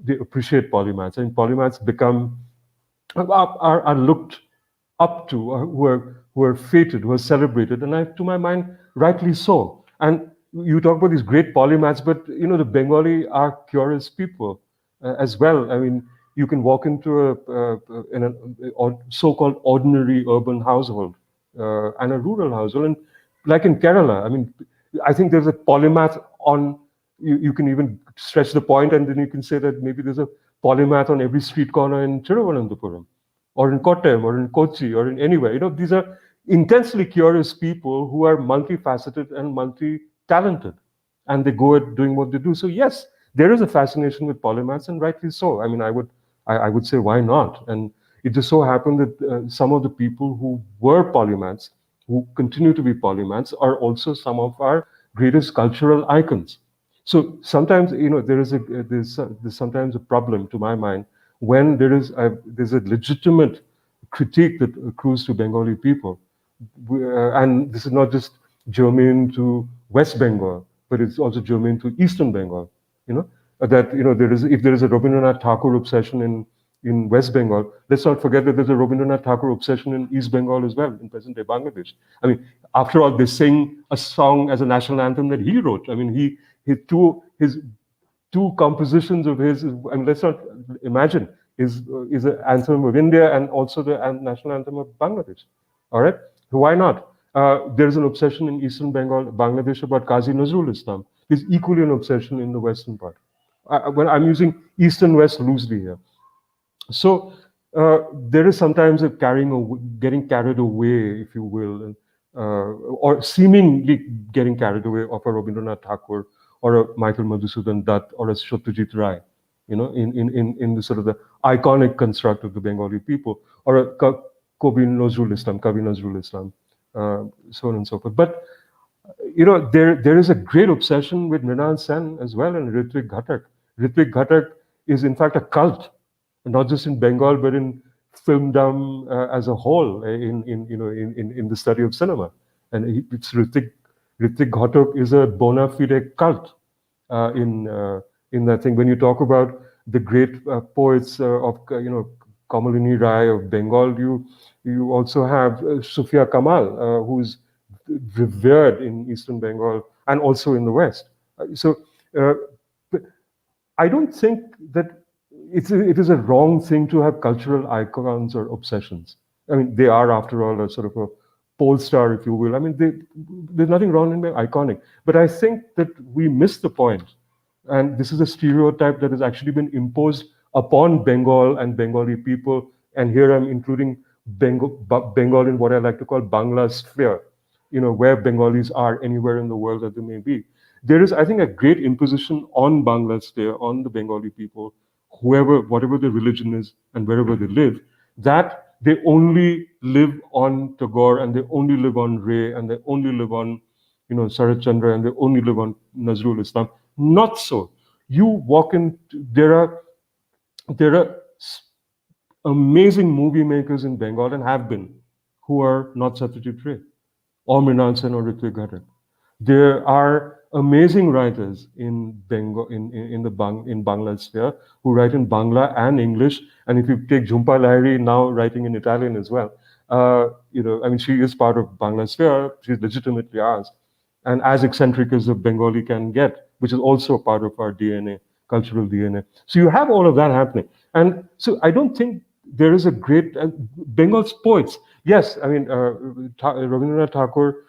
They appreciate polymaths, and polymaths are looked up to, who are feted, who are celebrated, and to my mind, rightly so. And you talk about these great polymaths, but the Bengali are curious people as well. I mean, you can walk into a so-called ordinary urban household and a rural household. And like in Kerala, I mean, I think there's a polymath on, you can even stretch the point, and then you can say that maybe there's a polymath on every street corner in Tiruvananthapuram, or in Kottayam, or in Kochi, or in anywhere. You know, these are intensely curious people who are multifaceted and multi-talented, and they go at doing what they do. So yes, there is a fascination with polymaths, and rightly so. I mean, I would say, why not? And it just so happened that some of the people who were polymaths, who continue to be polymaths, are also some of our greatest cultural icons. So sometimes, you know, there's sometimes a problem, to my mind, when there's a legitimate critique that accrues to Bengali people, and this is not just germane to West Bengal, but it's also germane to Eastern Bengal. You know, that, you know, if there is a Rabindranath Tagore obsession in West Bengal, let's not forget that there's a Rabindranath Tagore obsession in East Bengal as well, in present-day Bangladesh. I mean, after all, they sing a song as a national anthem that he wrote. I mean, his two compositions of his, and let's not imagine, is an anthem of India and also the national anthem of Bangladesh. All right, so why not? There is an obsession in Eastern Bengal, Bangladesh, about Qazi Nazrul Islam. There's equally an obsession in the Western part. When I'm using East and West loosely here. So there is sometimes a getting carried away, if you will, or seemingly getting carried away of a Rabindranath Tagore or a Michael Madhusudan Dutt or a Satyajit Ray, you know, in the sort of the iconic construct of the Bengali people, or a Kavi Nazrul Islam, so on and so forth. But you know, there is a great obsession with Mrinal Sen as well, and Ritwik Ghatak. Ritwik Ghatak is in fact a cult, not just in Bengal but in filmdom as a whole, in the study of cinema. And it's Ritwik Ghatak is a bona fide cult in that thing. When you talk about the great poets of Kamalini Rai of Bengal, you also have Sufia Kamal, who's revered in Eastern Bengal and also in the West. But I don't think that it is a wrong thing to have cultural icons or obsessions. I mean, they are, after all, a sort of a pole star, if you will. I mean, there's nothing wrong in being iconic. But I think that we miss the point. And this is a stereotype that has actually been imposed upon Bengal and Bengali people. And here I'm including Bengal in what I like to call Bangla sphere, you know, where Bengalis are anywhere in the world that they may be. There is, I think, a great imposition on Bangla sphere, on the Bengali people, whatever their religion is and wherever they live, that they only live on Tagore, and they only live on Ray, and they only live on, you know, Sarat Chandra, and they only live on Nazrul Islam. Not so. You walk in, there are amazing movie makers in Bengal, and have been, who are not Satyajit Ray or Mrinal Sen or Ritwik Ghatak. There are amazing writers in Bengal, in Bangla sphere, who write in Bangla and English. And if you take Jhumpa Lahiri, now writing in Italian as well, you know, I mean, she is part of Bangla sphere. She's legitimately ours, and as eccentric as a Bengali can get, which is also part of our DNA, cultural DNA. So you have all of that happening, and so I don't think there is a great Bengal's poets. Yes, I mean, Rabindranath Tagore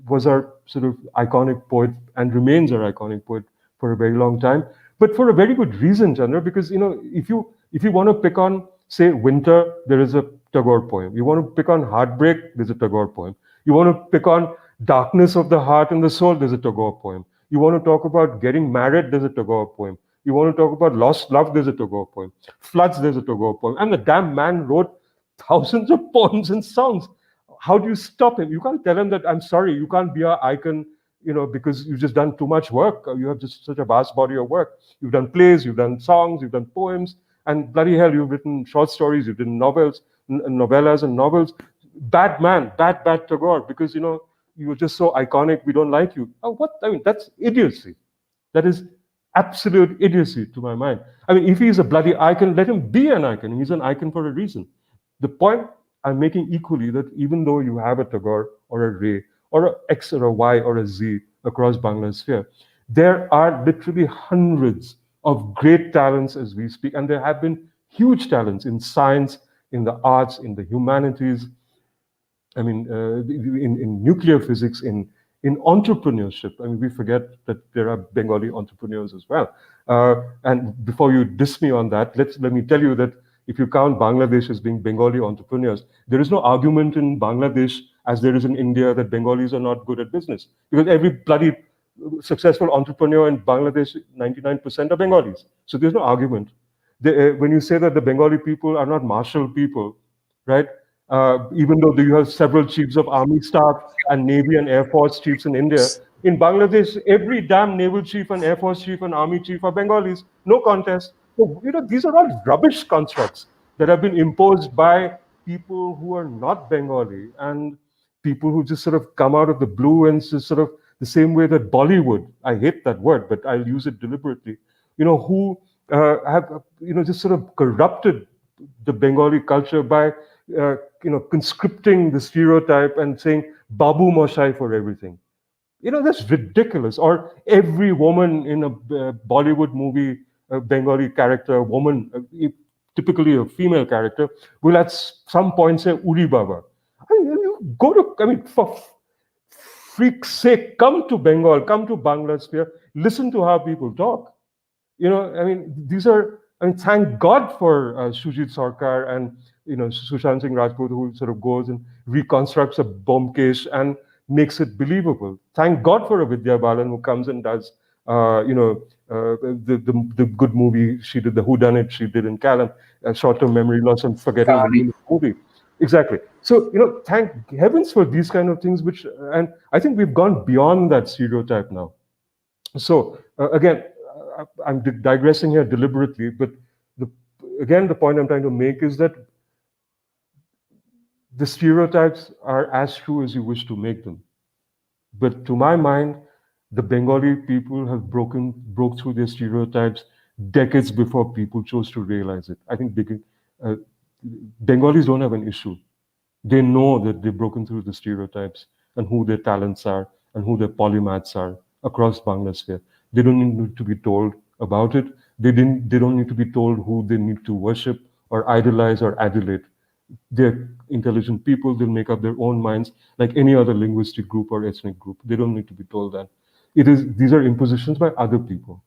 was our sort of iconic poet and remains our iconic poet for a very long time, but for a very good reason, Chandra, because, you know, if you want to pick on, say, winter, there is a Tagore poem. You want to pick on heartbreak, there's a Tagore poem. You want to pick on darkness of the heart and the soul, there's a Tagore poem. You want to talk about getting married, there's a Tagore poem. You want to talk about lost love, there's a Tagore poem. Floods, there's a Tagore poem. And the damn man wrote thousands of poems and songs. How do you stop him? You can't tell him that, I'm sorry, you can't be our icon, you know, because you've just done too much work. You have just such a vast body of work. You've done plays, you've done songs, you've done poems, and bloody hell, you've written short stories, you've written novels, novellas and novels. Bad man, bad Tagore, because, you know, you're just so iconic, we don't like you. Oh, what? I mean, that's idiocy. That is absolute idiocy to my mind. I mean, if he's a bloody icon, let him be an icon. He's an icon for a reason. The point I'm making equally, that even though you have a Tagore or a Ray or a X or a Y or a Z across Bangla sphere, there are literally hundreds of great talents as we speak, and there have been huge talents in science, in the arts, in the humanities, I mean, in nuclear physics, in entrepreneurship. I mean, we forget that there are Bengali entrepreneurs as well. And before you diss me on that, let me tell you that if you count Bangladesh as being Bengali entrepreneurs, there is no argument in Bangladesh as there is in India that Bengalis are not good at business, because every bloody successful entrepreneur in Bangladesh, 99% are Bengalis. So there's no argument. When you say that the Bengali people are not martial people, right? Even though you have several chiefs of army staff and navy and air force chiefs in India, in Bangladesh, every damn naval chief and air force chief and army chief are Bengalis. No contest. So, these are all rubbish constructs that have been imposed by people who are not Bengali and people who just sort of come out of the blue and just sort of the same way that Bollywood, I hate that word, but I'll use it deliberately, who have, just sort of corrupted the Bengali culture by, conscripting the stereotype and saying Babu Moshai for everything. That's ridiculous. Or every woman in a Bollywood movie, a Bengali character, woman, typically a female character, will at some point say Uri Baba. For freak's sake, come to Bengal, come to Bangladesh, listen to how people talk. Thank God for Sujit Sarkar and, Sushant Singh Rajput, who sort of goes and reconstructs a Bomkesh and makes it believable. Thank God for a Vidya Balan who comes and does, the good movie she did, the whodunit she did in Callum, short-term memory loss and forgetting the name of the movie. Exactly. So, thank heavens for these kind of things, and I think we've gone beyond that stereotype now. So, again, I'm digressing here deliberately, but the point I'm trying to make is that the stereotypes are as true as you wish to make them. But to my mind, the Bengali people have broke through their stereotypes decades before people chose to realize it. I think Bengalis don't have an issue. They know that they've broken through the stereotypes and who their talents are and who their polymaths are across Bangladesh. They don't need to be told about it. They don't need to be told who they need to worship or idolize or adulate. They're intelligent people. They'll make up their own minds like any other linguistic group or ethnic group. They don't need to be told that. These are impositions by other people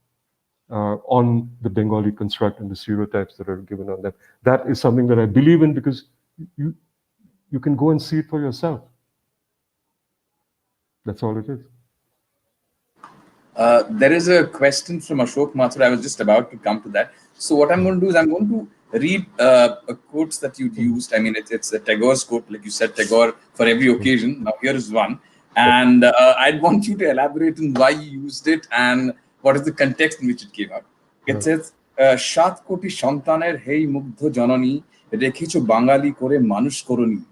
on the Bengali construct and the stereotypes that are given on them. That is something that I believe in because you can go and see it for yourself. That's all it is. There is a question from Ashok Mathur. I was just about to come to that. So what I'm going to do is I'm going to read quotes that you'd used. I mean, it's a Tagore's quote, like you said, Tagore for every occasion. Now here is one. And I'd want you to elaborate on why you used it and what is the context in which it came out. It says, "Shat koti shantaner hei mugdho janani rekhecho Bengali kore manush koroni."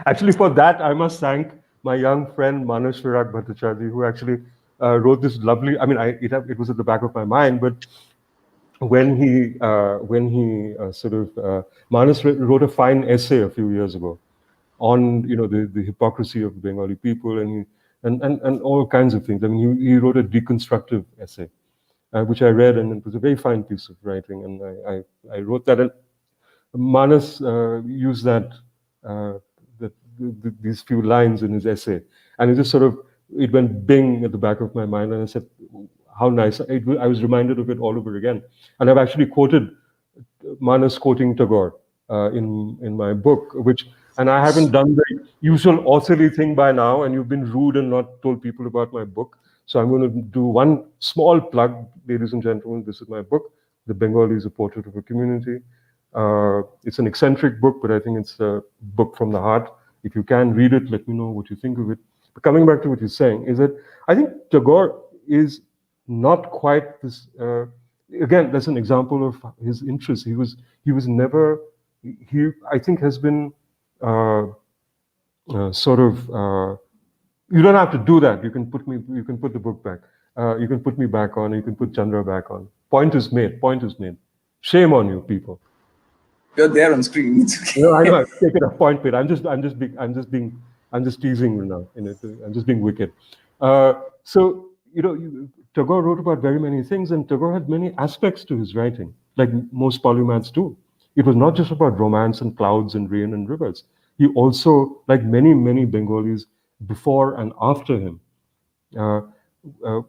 Actually, for that, I must thank my young friend Manush Virag Bhattacharya, who actually wrote this lovely. I mean, it was at the back of my mind, but when he Manush wrote a fine essay a few years ago on the hypocrisy of Bengali people and all kinds of things. I mean, he wrote a deconstructive essay, which I read, and it was a very fine piece of writing. And I wrote that. And Manas used these few lines in his essay, and it just it went bing at the back of my mind, and I said, "How nice!" I was reminded of it all over again, and I've actually quoted Manas quoting Tagore in my book, and I haven't done the usual authorly thing by now, and you've been rude and not told people about my book. So I'm going to do one small plug, ladies and gentlemen. This is my book, The Bengali is a Portrait of a Community. It's an eccentric book, but I think it's a book from the heart. If you can read it, let me know what you think of it. But coming back to what you're saying, is that I think Tagore is not quite this. Again, that's an example of his interest. He was never. I think has been you don't have to do that. You can put the book back. You can put me back on. You can put Chandra back on. Point is made. Shame on you, people. You're there on screen. It's okay. I know. I've taken a point, but I'm just teasing now. I'm just being wicked. So Tagore wrote about very many things, and Tagore had many aspects to his writing, like most polymaths do. It was not just about romance and clouds and rain and rivers. He also, like many, many Bengalis before and after him, uh, uh,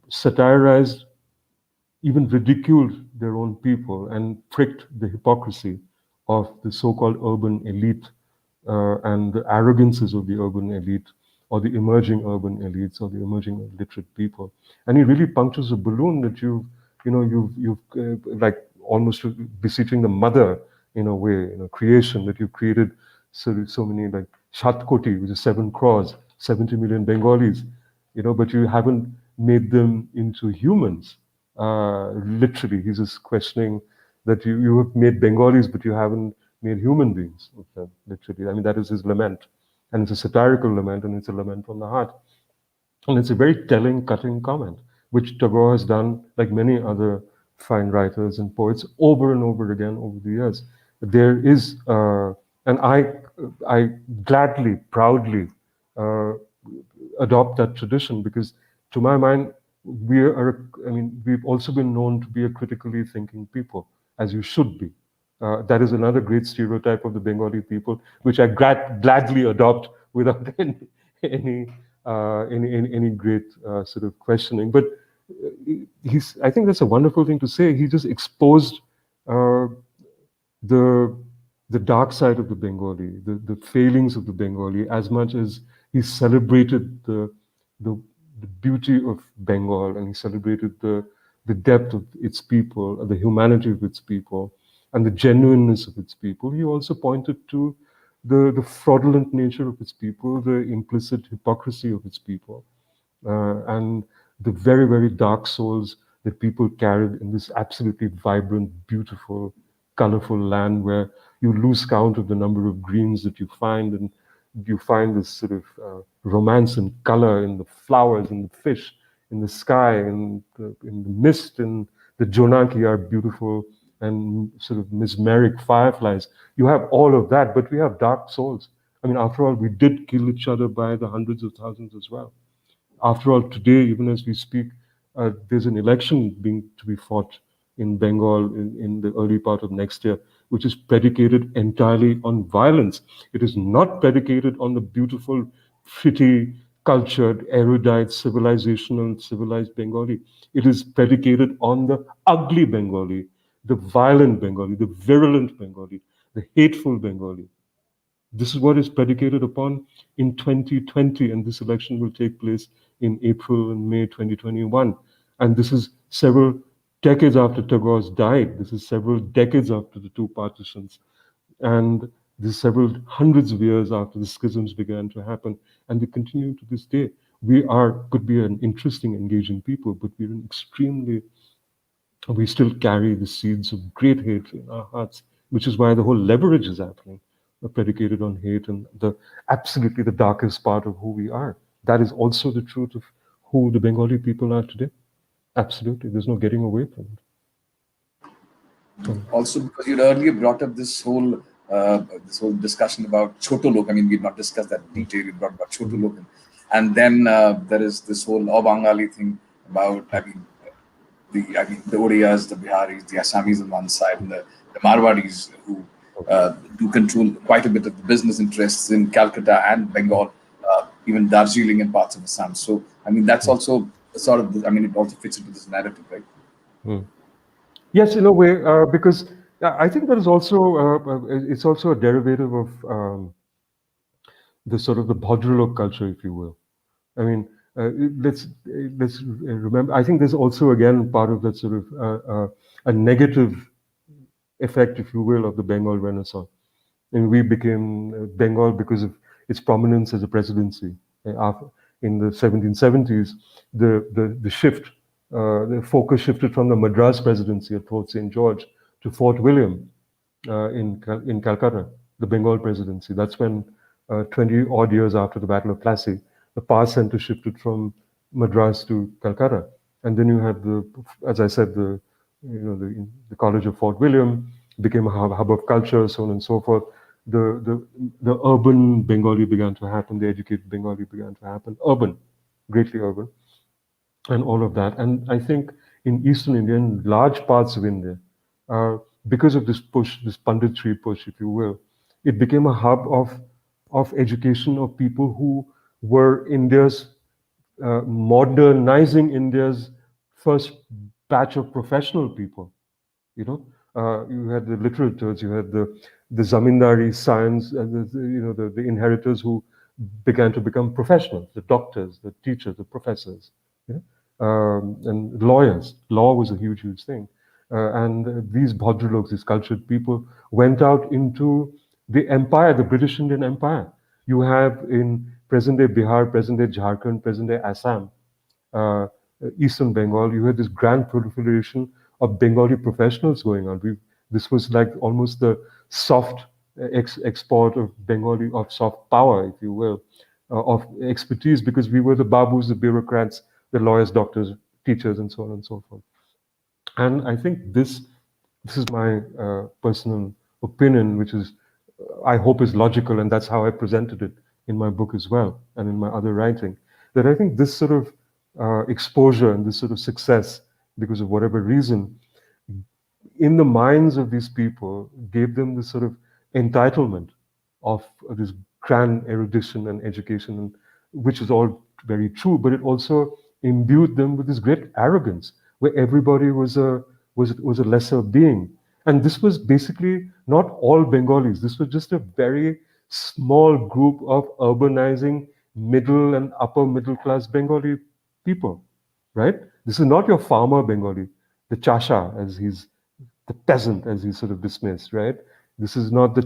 satirized, even ridiculed their own people and pricked the hypocrisy of the so-called urban elite and the arrogances of the urban elite or the emerging urban elites or the emerging literate people. And he really punctures a balloon that you've like almost beseeching the mother in a way, creation, that you've created so many, like Shatkoti, which is 7 crores, 70 million Bengalis, but you haven't made them into humans. Literally, he's just questioning that you have made Bengalis, but you haven't made human beings of them, literally. I mean, that is his lament. And it's a satirical lament, and it's a lament from the heart. And it's a very telling, cutting comment, which Tagore has done, like many other fine writers and poets, over and over again over the years. There is, and I gladly, proudly uh, adopt that tradition because, to my mind, we've also been known to be a critically thinking people, as you should be. That is another great stereotype of the Bengali people, which I gladly adopt without any great sort of questioning. But I think that's a wonderful thing to say. He just exposed uh, the the dark side of the Bengali, the failings of the Bengali, as much as he celebrated the, the beauty of Bengal, and he celebrated the depth of its people, the humanity of its people, and the genuineness of its people. He also pointed to the fraudulent nature of its people, the implicit hypocrisy of its people, and the very, very dark souls that people carried in this absolutely vibrant, beautiful, colorful land where you lose count of the number of greens that you find, and you find this sort of romance and color in the flowers, in the fish, in the sky, in the mist, in the jonaki are beautiful and sort of mesmeric fireflies. You have all of that, but we have dark souls. I mean, after all, we did kill each other by the hundreds of thousands as well. After all, today, even as we speak, there's an election being to be fought in Bengal in the early part of next year, which is predicated entirely on violence. It is not predicated on the beautiful, pretty, cultured, erudite, civilizational, civilized Bengali. It is predicated on the ugly Bengali, the violent Bengali, the virulent Bengali, the hateful Bengali. This is what is predicated upon in 2020, and this election will take place in April and May 2021. And this is several decades after Tagore's died. This is several decades after the two partitions. And this is several hundreds of years after the schisms began to happen. And they continue to this day. Could be an interesting, engaging people, but we're an extremely we still carry the seeds of great hate in our hearts, which is why the whole leverage is happening, predicated on hate and the absolutely the darkest part of who we are. That is also the truth of who the Bengali people are today. Absolutely, there's no getting away from it. Also, because you'd earlier brought up this whole discussion about Choto Lok. I mean, we've not discussed that in detail. We brought about Choto Lok, and then there is this whole Abangali thing about. The Odiyas, the Biharis, the Assamese on one side, and the Marwadis who do control quite a bit of the business interests in Calcutta and Bengal, even Darjeeling and parts of Assam. So, I mean, that's also sort of, it also fits into this narrative, right? Mm. Yes, in a way, because I think that is also it's also a derivative of the sort of the Bhadralok culture, if you will. I mean, let's remember. I think there's also again part of that sort of a negative effect, if you will, of the Bengal Renaissance. And we became Bengal because of its prominence as a presidency. In the 1770s, the shift, the focus shifted from the Madras presidency at Fort St. George to Fort William in Calcutta, the Bengal presidency. That's when 20 odd years after the Battle of Plassey, the power center shifted from Madras to Calcutta. And then you had as I said, the College of Fort William became a hub of culture, so on and so forth. The urban Bengali began to happen, the educated Bengali began to happen, urban, greatly urban, and all of that. And I think in Eastern India, in large parts of India, because of this push, this punditry push, if you will, it became a hub of education of people who were India's modernizing India's first batch of professional people. You know, you had the literateurs, you had the zamindari science, the inheritors who began to become professionals, the doctors, the teachers, the professors, you know, and lawyers. Law was a huge thing. And these bhadraloks, these cultured people, went out into the empire, the British Indian Empire. You have in present-day Bihar, present-day Jharkhand, present-day Assam, uh, Eastern Bengal, you had this grand proliferation of Bengali professionals going on. This was like almost the soft export of Bengali, of soft power, if you will, of expertise, because we were the babus, the bureaucrats, the lawyers, doctors, teachers, and so on and so forth. And I think this is my personal opinion, which is I hope is logical, and that's how I presented it in my book as well and in my other writing. That I think this sort of exposure and this sort of success, because of whatever reason, in the minds of these people, gave them this sort of entitlement of this grand erudition and education, which is all very true, but it also imbued them with this great arrogance, where everybody was a lesser being. And this was basically not all Bengalis. This was just a very small group of urbanizing middle and upper middle class Bengali people, right? This is not your farmer Bengali, the chasha, as he's the peasant, as he's sort of dismissed, right? This is not these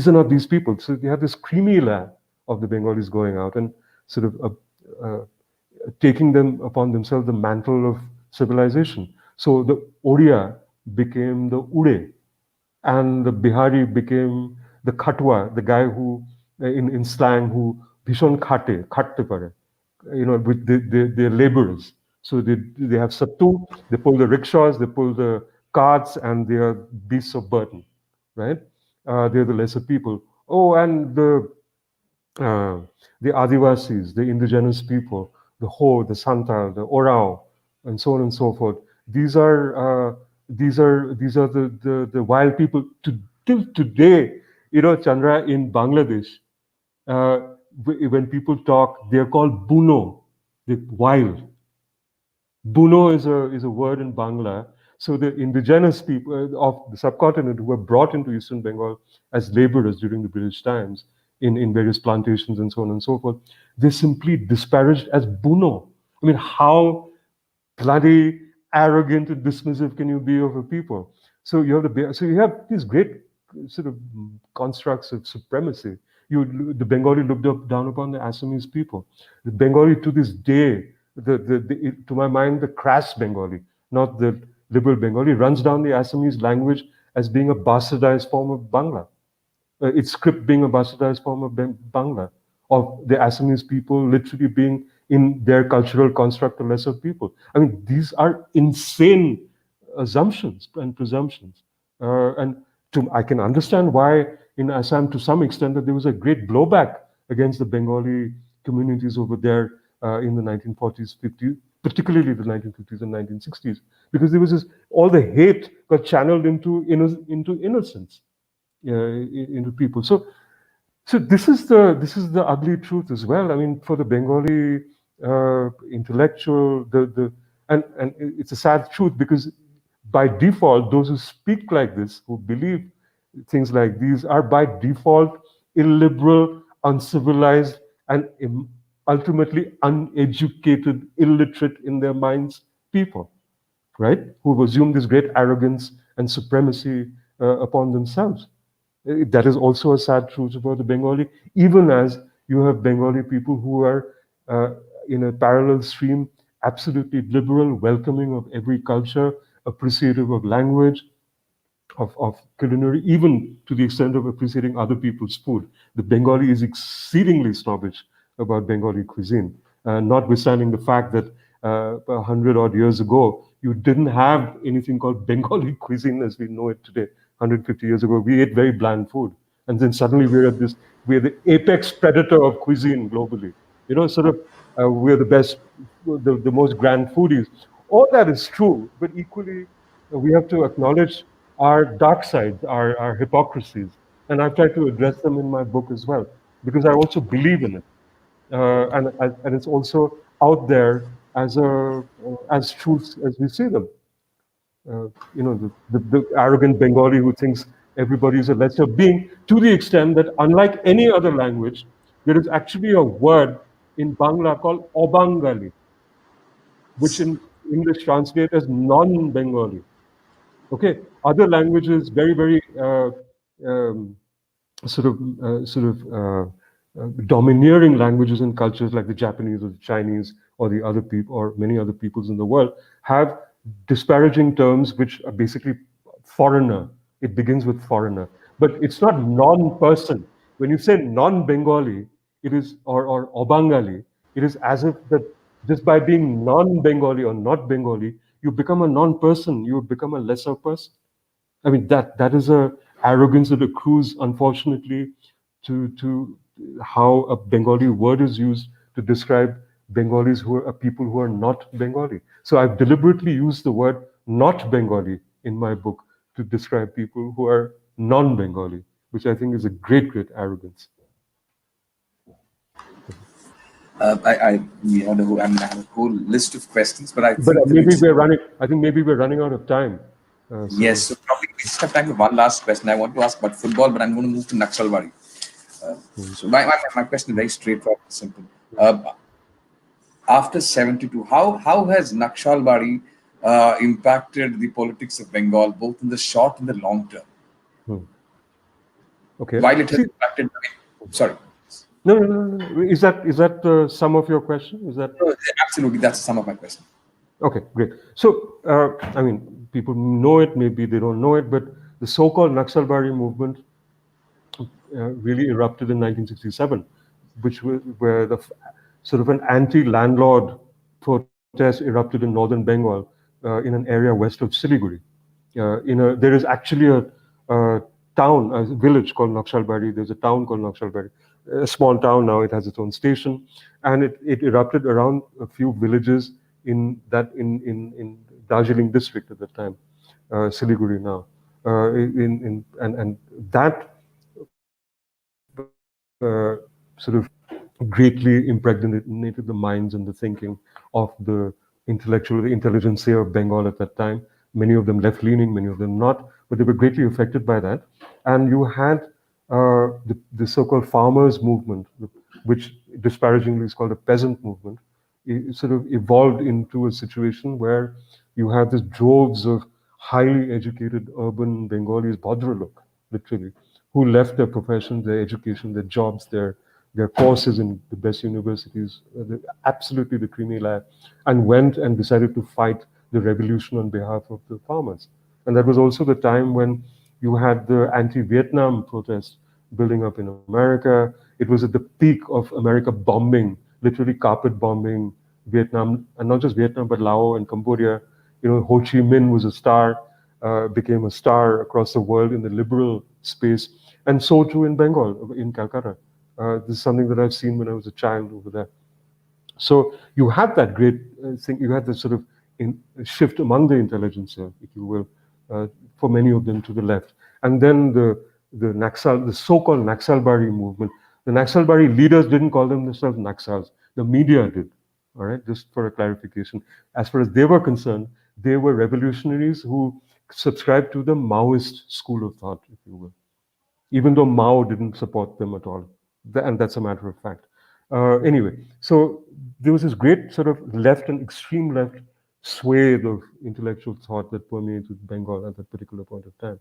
are not these people. So you have this creamy land of the Bengalis going out and sort of taking them upon themselves the mantle of civilization. So the Odia became the Ude, and the Bihari became the Khatwa, the guy who, in slang, who bhishon khatte pare, with they're laborers. So they have sattu, they pull the rickshaws, they pull the carts, and they are beasts of burden, right? They're the lesser people. Oh, and the Adivasis, the indigenous people, the Ho, the Santal, the Orao, and so on and so forth. These are the wild people. Till today, Chandra, in Bangladesh, when people talk, they are called Buno, the wild. Buno is a word in Bangla. So the indigenous people of the subcontinent who were brought into Eastern Bengal as laborers during the British times in various plantations and so on and so forth, they're simply disparaged as Buno. I mean, how bloody arrogant and dismissive can you be of a people? So you have these great sort of constructs of supremacy. The Bengali looked down upon the Assamese people. The Bengali to this day, to my mind, the crass Bengali, not the liberal Bengali, runs down the Assamese language as being a bastardized form of Bangla. Its script being a bastardized form of Bangla, of the Assamese people literally being in their cultural construct a lesser people. I mean, these are insane assumptions and presumptions. I can understand why in Assam, to some extent, that there was a great blowback against the Bengali communities over there in the 1940s, 50s, particularly the 1950s and 1960s, because there was all the hate got channeled into innocence, into people. So this is the ugly truth as well. I mean, for the Bengali intellectual, and it's a sad truth, because by default, those who speak like this, who believe things like these, are by default illiberal, uncivilized, and ultimately uneducated, illiterate in their minds people, right? Who assume this great arrogance and supremacy upon themselves. That is also a sad truth about the Bengali, even as you have Bengali people who are in a parallel stream, absolutely liberal, welcoming of every culture, appreciative of language, of culinary, even to the extent of appreciating other people's food. The Bengali is exceedingly snobbish about Bengali cuisine, notwithstanding the fact that 100 odd years ago, you didn't have anything called Bengali cuisine as we know it today. 150 years ago, we ate very bland food. And then suddenly we're the apex predator of cuisine globally. Sort of, we're the best, the most grand foodies. all that is true, but equally we have to acknowledge our dark sides, our hypocrisies, and I've tried to address them in my book as well, because I also believe in it, and it's also out there as truths as we see them. The arrogant Bengali who thinks everybody is a lesser being, to the extent that, unlike any other language, there is actually a word in Bangla called Obangali, which in English translate as non-Bengali. Okay, other languages, very, very um, domineering languages and cultures like the Japanese or the Chinese or the other people or many other peoples in the world have disparaging terms which are basically foreigner. It begins with foreigner, but it's not non-person. When you say non-Bengali, it is or Obangali, it is as if that just by being non-Bengali or not Bengali, you become a non-person. You become a lesser person. I mean, that is a arrogance that accrues, unfortunately, to how a Bengali word is used to describe Bengalis who are people who are not Bengali. So I've deliberately used the word not Bengali in my book to describe people who are non-Bengali, which I think is a great, great arrogance. We had I mean, I have a whole list of questions, but I But think maybe we're running. I think maybe we're running out of time. yes, so probably we just have time for one last question. I want to ask about football, but I'm going to move to Naxalbari. So my question is very straightforward and simple. After 72, how has Naxalbari impacted the politics of Bengal, both in the short and the long term? Okay. While it has impacted, sorry. No. Is that the sum of your question? Is that? No, absolutely, that's the sum of my question. Okay, great. So, I mean, people know it, maybe they don't know it, but the so-called Naxalbari movement really erupted in 1967, which was where the sort of an anti-landlord protest erupted in northern Bengal in an area west of Siliguri. There is actually a town, a village called Naxalbari. There's a town called Naxalbari, a small town now. It has its own station, and it erupted around a few villages in Darjeeling district at the time, Siliguri now. And that sort of greatly impregnated the minds and the thinking of the intellectual, the intelligentsia of Bengal at that time. Many of them left-leaning, many of them not, but they were greatly affected by that. And you had the so-called farmers' movement, which disparagingly is called a peasant movement. It sort of evolved into a situation where you have this droves of highly educated urban Bengalis, Bhadralok, literally, who left their professions, their education, their jobs, their courses in the best universities, absolutely the creamy layer, and went and decided to fight the revolution on behalf of the farmers. And that was also the time when you had the anti-Vietnam protests building up in America. It was at the peak of America bombing, literally carpet bombing Vietnam, and not just Vietnam, but Laos and Cambodia. Ho Chi Minh was a star, became a star across the world in the liberal space, and so too in Bengal, in Calcutta. This is something that I've seen when I was a child over there. So you had that great thing, you had this sort of shift among the intelligentsia, if you will, for many of them to the left. And then the so-called Naxalbari movement, the Naxalbari leaders didn't call themselves Naxals, the media did. All right, just for a clarification. As far as they were concerned, they were revolutionaries who subscribed to the Maoist school of thought, if you will, even though Mao didn't support them at all. And that's a matter of fact. Anyway, so there was this great sort of left and extreme left swathe of intellectual thought that permeated Bengal at that particular point of time.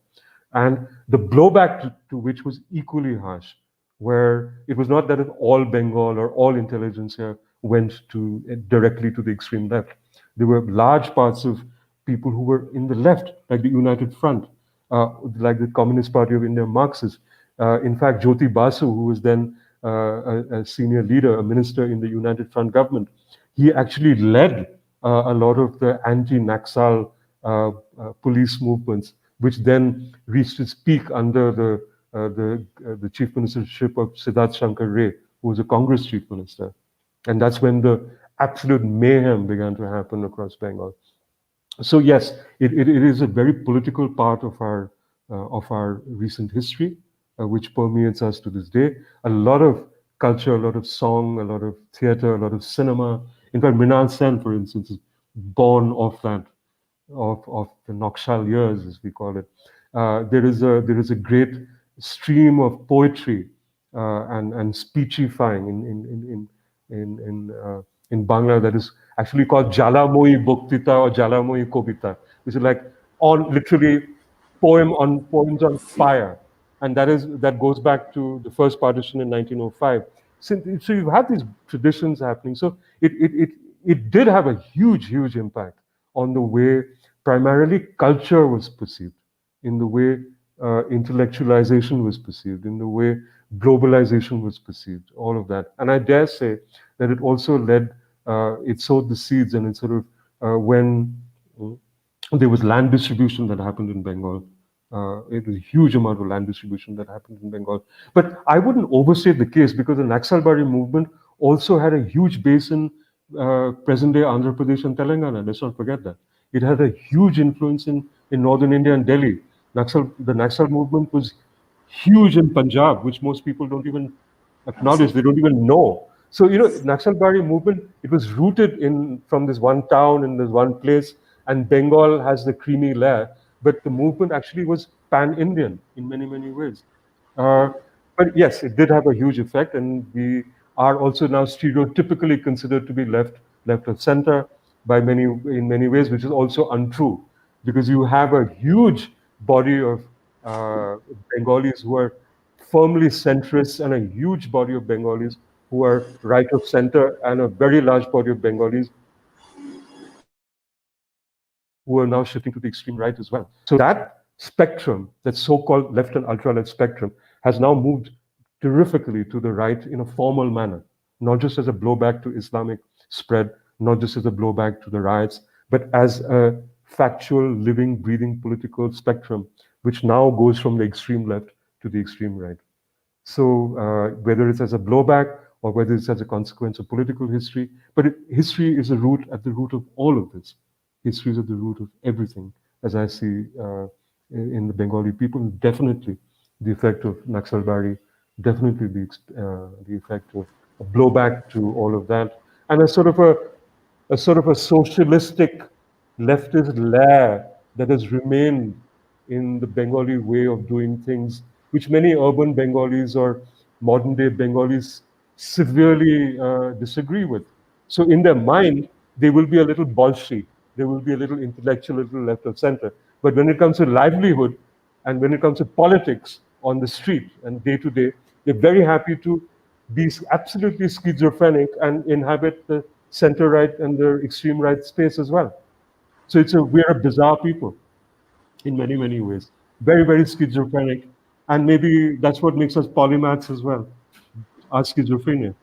And the blowback to which was equally harsh, where it was not that all Bengal or all intelligentsia went directly to the extreme left. There were large parts of people who were in the left, like the United Front, like the Communist Party of India, Marxists. In fact, Jyoti Basu, who was then a senior leader, a minister in the United Front government, he actually led a lot of the anti-Naxal police movements, which then reached its peak under the chief ministership of Siddharth Shankar Ray, who was a Congress chief minister. And that's when the absolute mayhem began to happen across Bengal. So yes, it is a very political part of our recent history, which permeates us to this day. A lot of culture, a lot of song, a lot of theater, a lot of cinema. In fact, Mrinal Sen, for instance, is born of that, of the Naxal years, as we call it. There is a great stream of poetry and speechifying in Bangla that is actually called Jalamoyi Boktita or Jalamoyi Kobita, which is like on literally poems on fire, and that goes back to the first partition in 1905. So you've had these traditions happening. So it did have a huge impact on the way primarily culture was perceived, in the way intellectualization was perceived, in the way globalization was perceived, all of that. And I dare say that it also it sowed the seeds, and it sort of, when there was land distribution that happened in Bengal. It was a huge amount of land distribution that happened in Bengal. But I wouldn't overstate the case, because the Naxalbari movement also had a huge base in present day Andhra Pradesh and Telangana. Let's not forget that. It had a huge influence in northern India and Delhi. The Naxal movement was huge in Punjab, which most people don't even acknowledge. They don't even know. So, Naxalbari movement, it was rooted from this one town in this one place, and Bengal has the creamy layer. But the movement actually was pan-Indian in many, many ways. Uh, but yes, it did have a huge effect, and we are also now stereotypically considered to be left of center in many ways, which is also untrue, because you have a huge body of uh, Bengalis who are firmly centrists, and a huge body of Bengalis who are right of center, and a very large body of Bengalis who are now shifting to the extreme right as well. So that spectrum, that so-called left and ultra-left spectrum, has now moved terrifically to the right in a formal manner, not just as a blowback to Islamic spread, not just as a blowback to the riots, but as a factual, living, breathing political spectrum, which now goes from the extreme left to the extreme right. So whether it's as a blowback or whether it's as a consequence of political history, but history is at the root of all of this. History is at the root of everything, as I see in the Bengali people. Definitely the effect of Naxalbari, definitely the effect of a blowback to all of that, and a socialistic leftist layer that has remained in the Bengali way of doing things, which many urban Bengalis or modern day Bengalis severely disagree with. So in their mind, they will be a little bolshy, they will be a little intellectual, a little left of center. But when it comes to livelihood and when it comes to politics on the street and day to day, they're very happy to be absolutely schizophrenic and inhabit the center right and the extreme right space as well. So we're a bizarre people in many, many ways. Very, very schizophrenic. And maybe that's what makes us polymaths as well, our schizophrenia.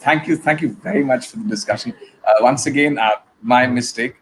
Thank you very much for the discussion. Once again, my mistake.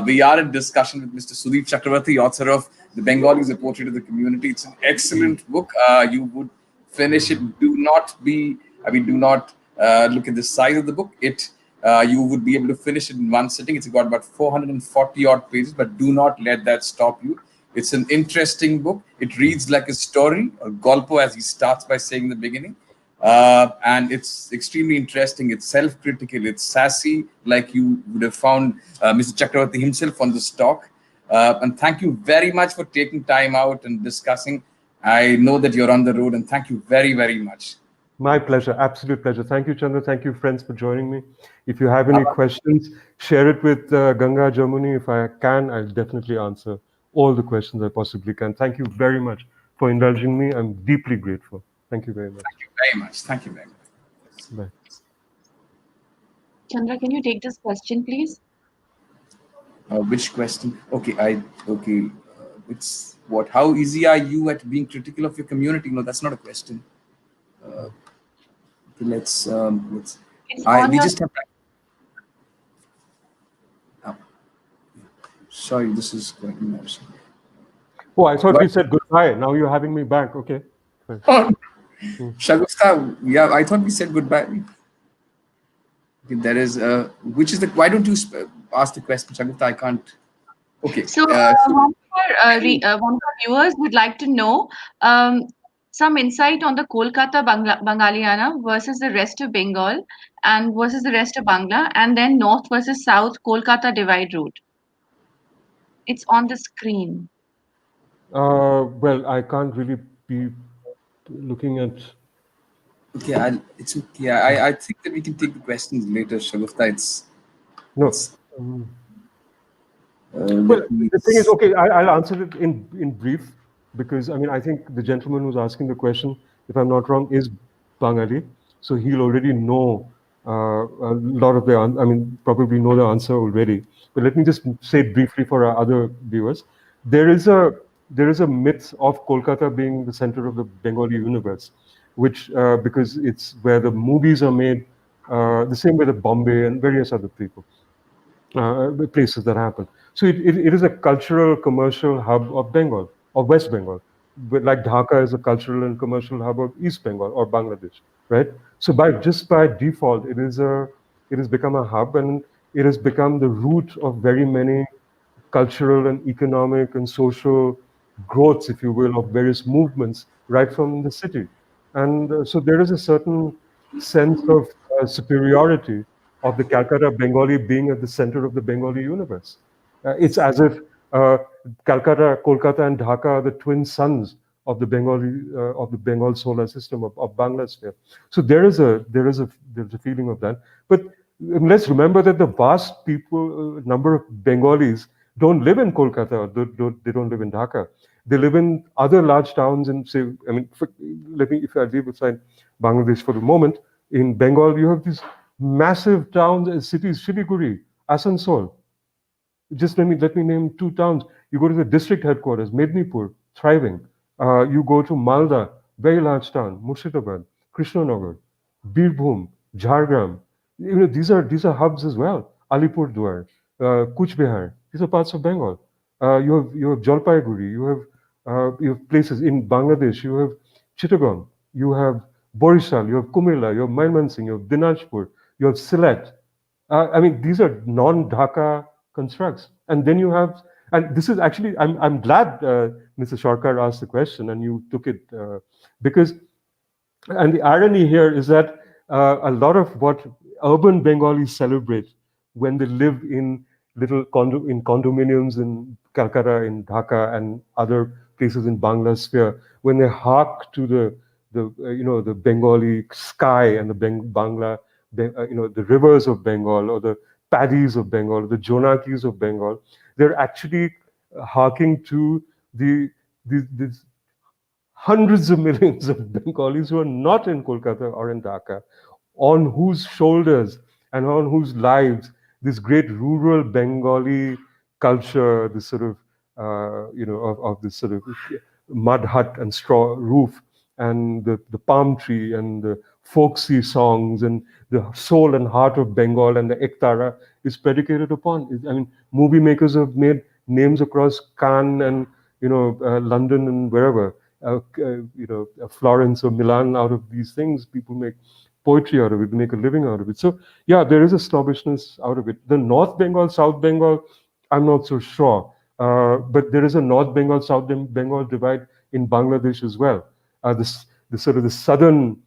We are in discussion with Mr. Sudeep Chakravarti, author of The Bengalis, A Portrait of the Community. It's an excellent book. You would finish it. Do not look at the size of the book. You would be able to finish it in one sitting. It's got about 440 odd pages, but do not let that stop you. It's an interesting book. It reads like a story, a golpo, as he starts by saying in the beginning. And it's extremely interesting. It's self-critical. It's sassy, like you would have found Mr. Chakravarti himself on this talk. And thank you very much for taking time out and discussing. I know that you're on the road, and thank you very, very much. My pleasure, absolute pleasure. Thank you, Chandra. Thank you, friends, for joining me. If you have any questions, share it with Ganga, Jamuni. If I can, I'll definitely answer all the questions I possibly can. Thank you very much for indulging me. I'm deeply grateful. Thank you very much. Thank you very much. Thank you very much. Bye. Chandra, can you take this question, please? Which question? Okay. It's what? How easy are you at being critical of your community? No, that's not a question. Let's. It's on We your... just have. Sorry, this is quite embarrassing. Oh, I thought we said goodbye. Now you're having me back. Okay. Oh, Shagusta, yeah, I thought we said goodbye. There is which is the why don't you ask the question, Shagufta? I can't. Okay. So, one of our viewers would like to know some insight on the Kolkata Bangaliana versus the rest of Bengal and versus the rest of Bangla, and then North versus South Kolkata divide route. It's on the screen. Well, I can't really be looking at. Okay, it's okay. I think that we can take the questions later, Shagufta. No. It's Well, let me. the thing is, okay, I'll answer it in brief, because I mean, I think the gentleman who's asking the question, if I'm not wrong, is Bengali, so he'll already know a lot of the, I mean, probably know the answer already. But let me just say it briefly for our other viewers. There is a myth of Kolkata being the center of the Bengali universe, which because it's where the movies are made, the same way that Bombay and various other people. Places that happen. So it is a cultural, commercial hub of Bengal, of West Bengal. But like Dhaka is a cultural and commercial hub of East Bengal or Bangladesh, right? So by default, it has become a hub, and it has become the root of very many cultural and economic and social growths, if you will, of various movements right from the city. And so there is a certain sense of superiority of the Calcutta Bengali being at the center of the Bengali universe. It's as if Calcutta, Kolkata, and Dhaka are the twin suns of the Bengal solar system of Bangladesh. So there's a feeling of that. But let's remember that the vast number of Bengalis don't live in Kolkata. They don't live in Dhaka. They live in other large towns and say, I mean, if I leave aside Bangladesh for a moment, in Bengal, you have these massive towns and cities, Siliguri, Asansol. Just let me name two towns. You go to the district headquarters, Mednipur, thriving. You go to Malda, very large town, Murshidabad, Krishnanagar, Birbhum, Jhargram. These are hubs as well. Alipurduar, Kuch Behar. These are parts of Bengal. You have Jalpaiguri. You have places in Bangladesh. You have Chittagong. You have Borishal. You have Kumilla. You have Mymensingh. You have Dinajpur. You have Sylhet. I mean, these are non-Dhaka constructs. And then you have, and this is actually, I'm glad Mr. Sharkar asked the question and you took it because, and the irony here is that a lot of what urban Bengalis celebrate when they live in in condominiums in Calcutta, in Dhaka, and other places in Bangla sphere, when they hark to the Bengali sky and the Bangla, the rivers of Bengal or the paddies of Bengal, the Jonakis of Bengal, they're actually harking to the hundreds of millions of Bengalis who are not in Kolkata or in Dhaka, on whose shoulders and on whose lives this great rural Bengali culture, this sort of, of this sort of mud hut and straw roof, and the palm tree and the folksy songs and the soul and heart of Bengal and the Ektara is predicated upon. I mean, movie makers have made names across Cannes and London and wherever. Florence or Milan out of these things. People make poetry out of it, make a living out of it. So yeah, there is a snobbishness out of it. The North Bengal, South Bengal, I'm not so sure. But there is a North Bengal, South Bengal divide in Bangladesh as well. The sort of the southern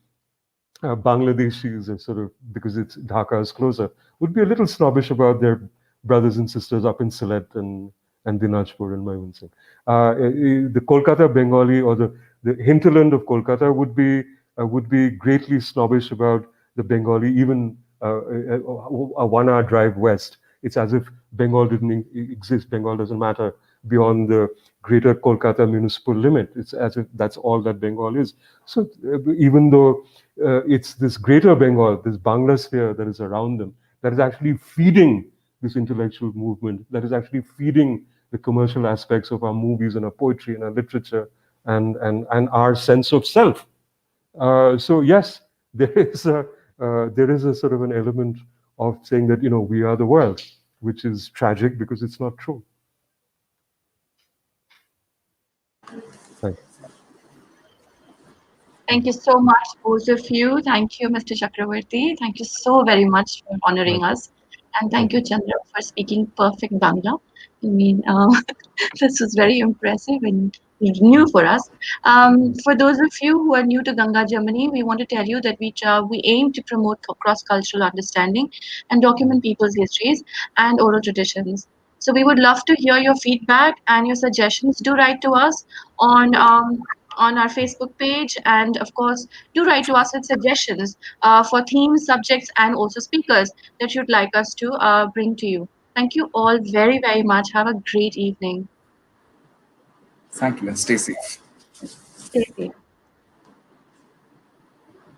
Bangladeshis are sort of, because Dhaka is closer, would be a little snobbish about their brothers and sisters up in Sylhet and Dinajpur and Mymensingh. The Kolkata Bengali or the hinterland of Kolkata would be greatly snobbish about the Bengali, even a 1 hour drive west. It's as if Bengal didn't exist. Bengal doesn't matter beyond the greater Kolkata municipal limit. It's as if that's all that Bengal is. So even though it's this greater Bengal, this Bangla sphere that is around them, that is actually feeding this intellectual movement, that is actually feeding the commercial aspects of our movies and our poetry and our literature and our sense of self. So yes, there is a sort of an element of saying that we are the world, which is tragic because it's not true. Thanks. Thank you so much, both of you. Thank you, Mr. Chakravarti. Thank you so very much for honoring us. And thank you, Chandra, for speaking perfect Bangla. I mean, this was very impressive and new for us. For those of you who are new to Ganga, Germany, we want to tell you that we aim to promote cross-cultural understanding and document people's histories and oral traditions. So we would love to hear your feedback and your suggestions. Do write to us on on our Facebook page, and of course, do write to us with suggestions for themes, subjects, and also speakers that you'd like us to bring to you. Thank you all very, very much. Have a great evening. Thank you, and stay safe. Stay safe.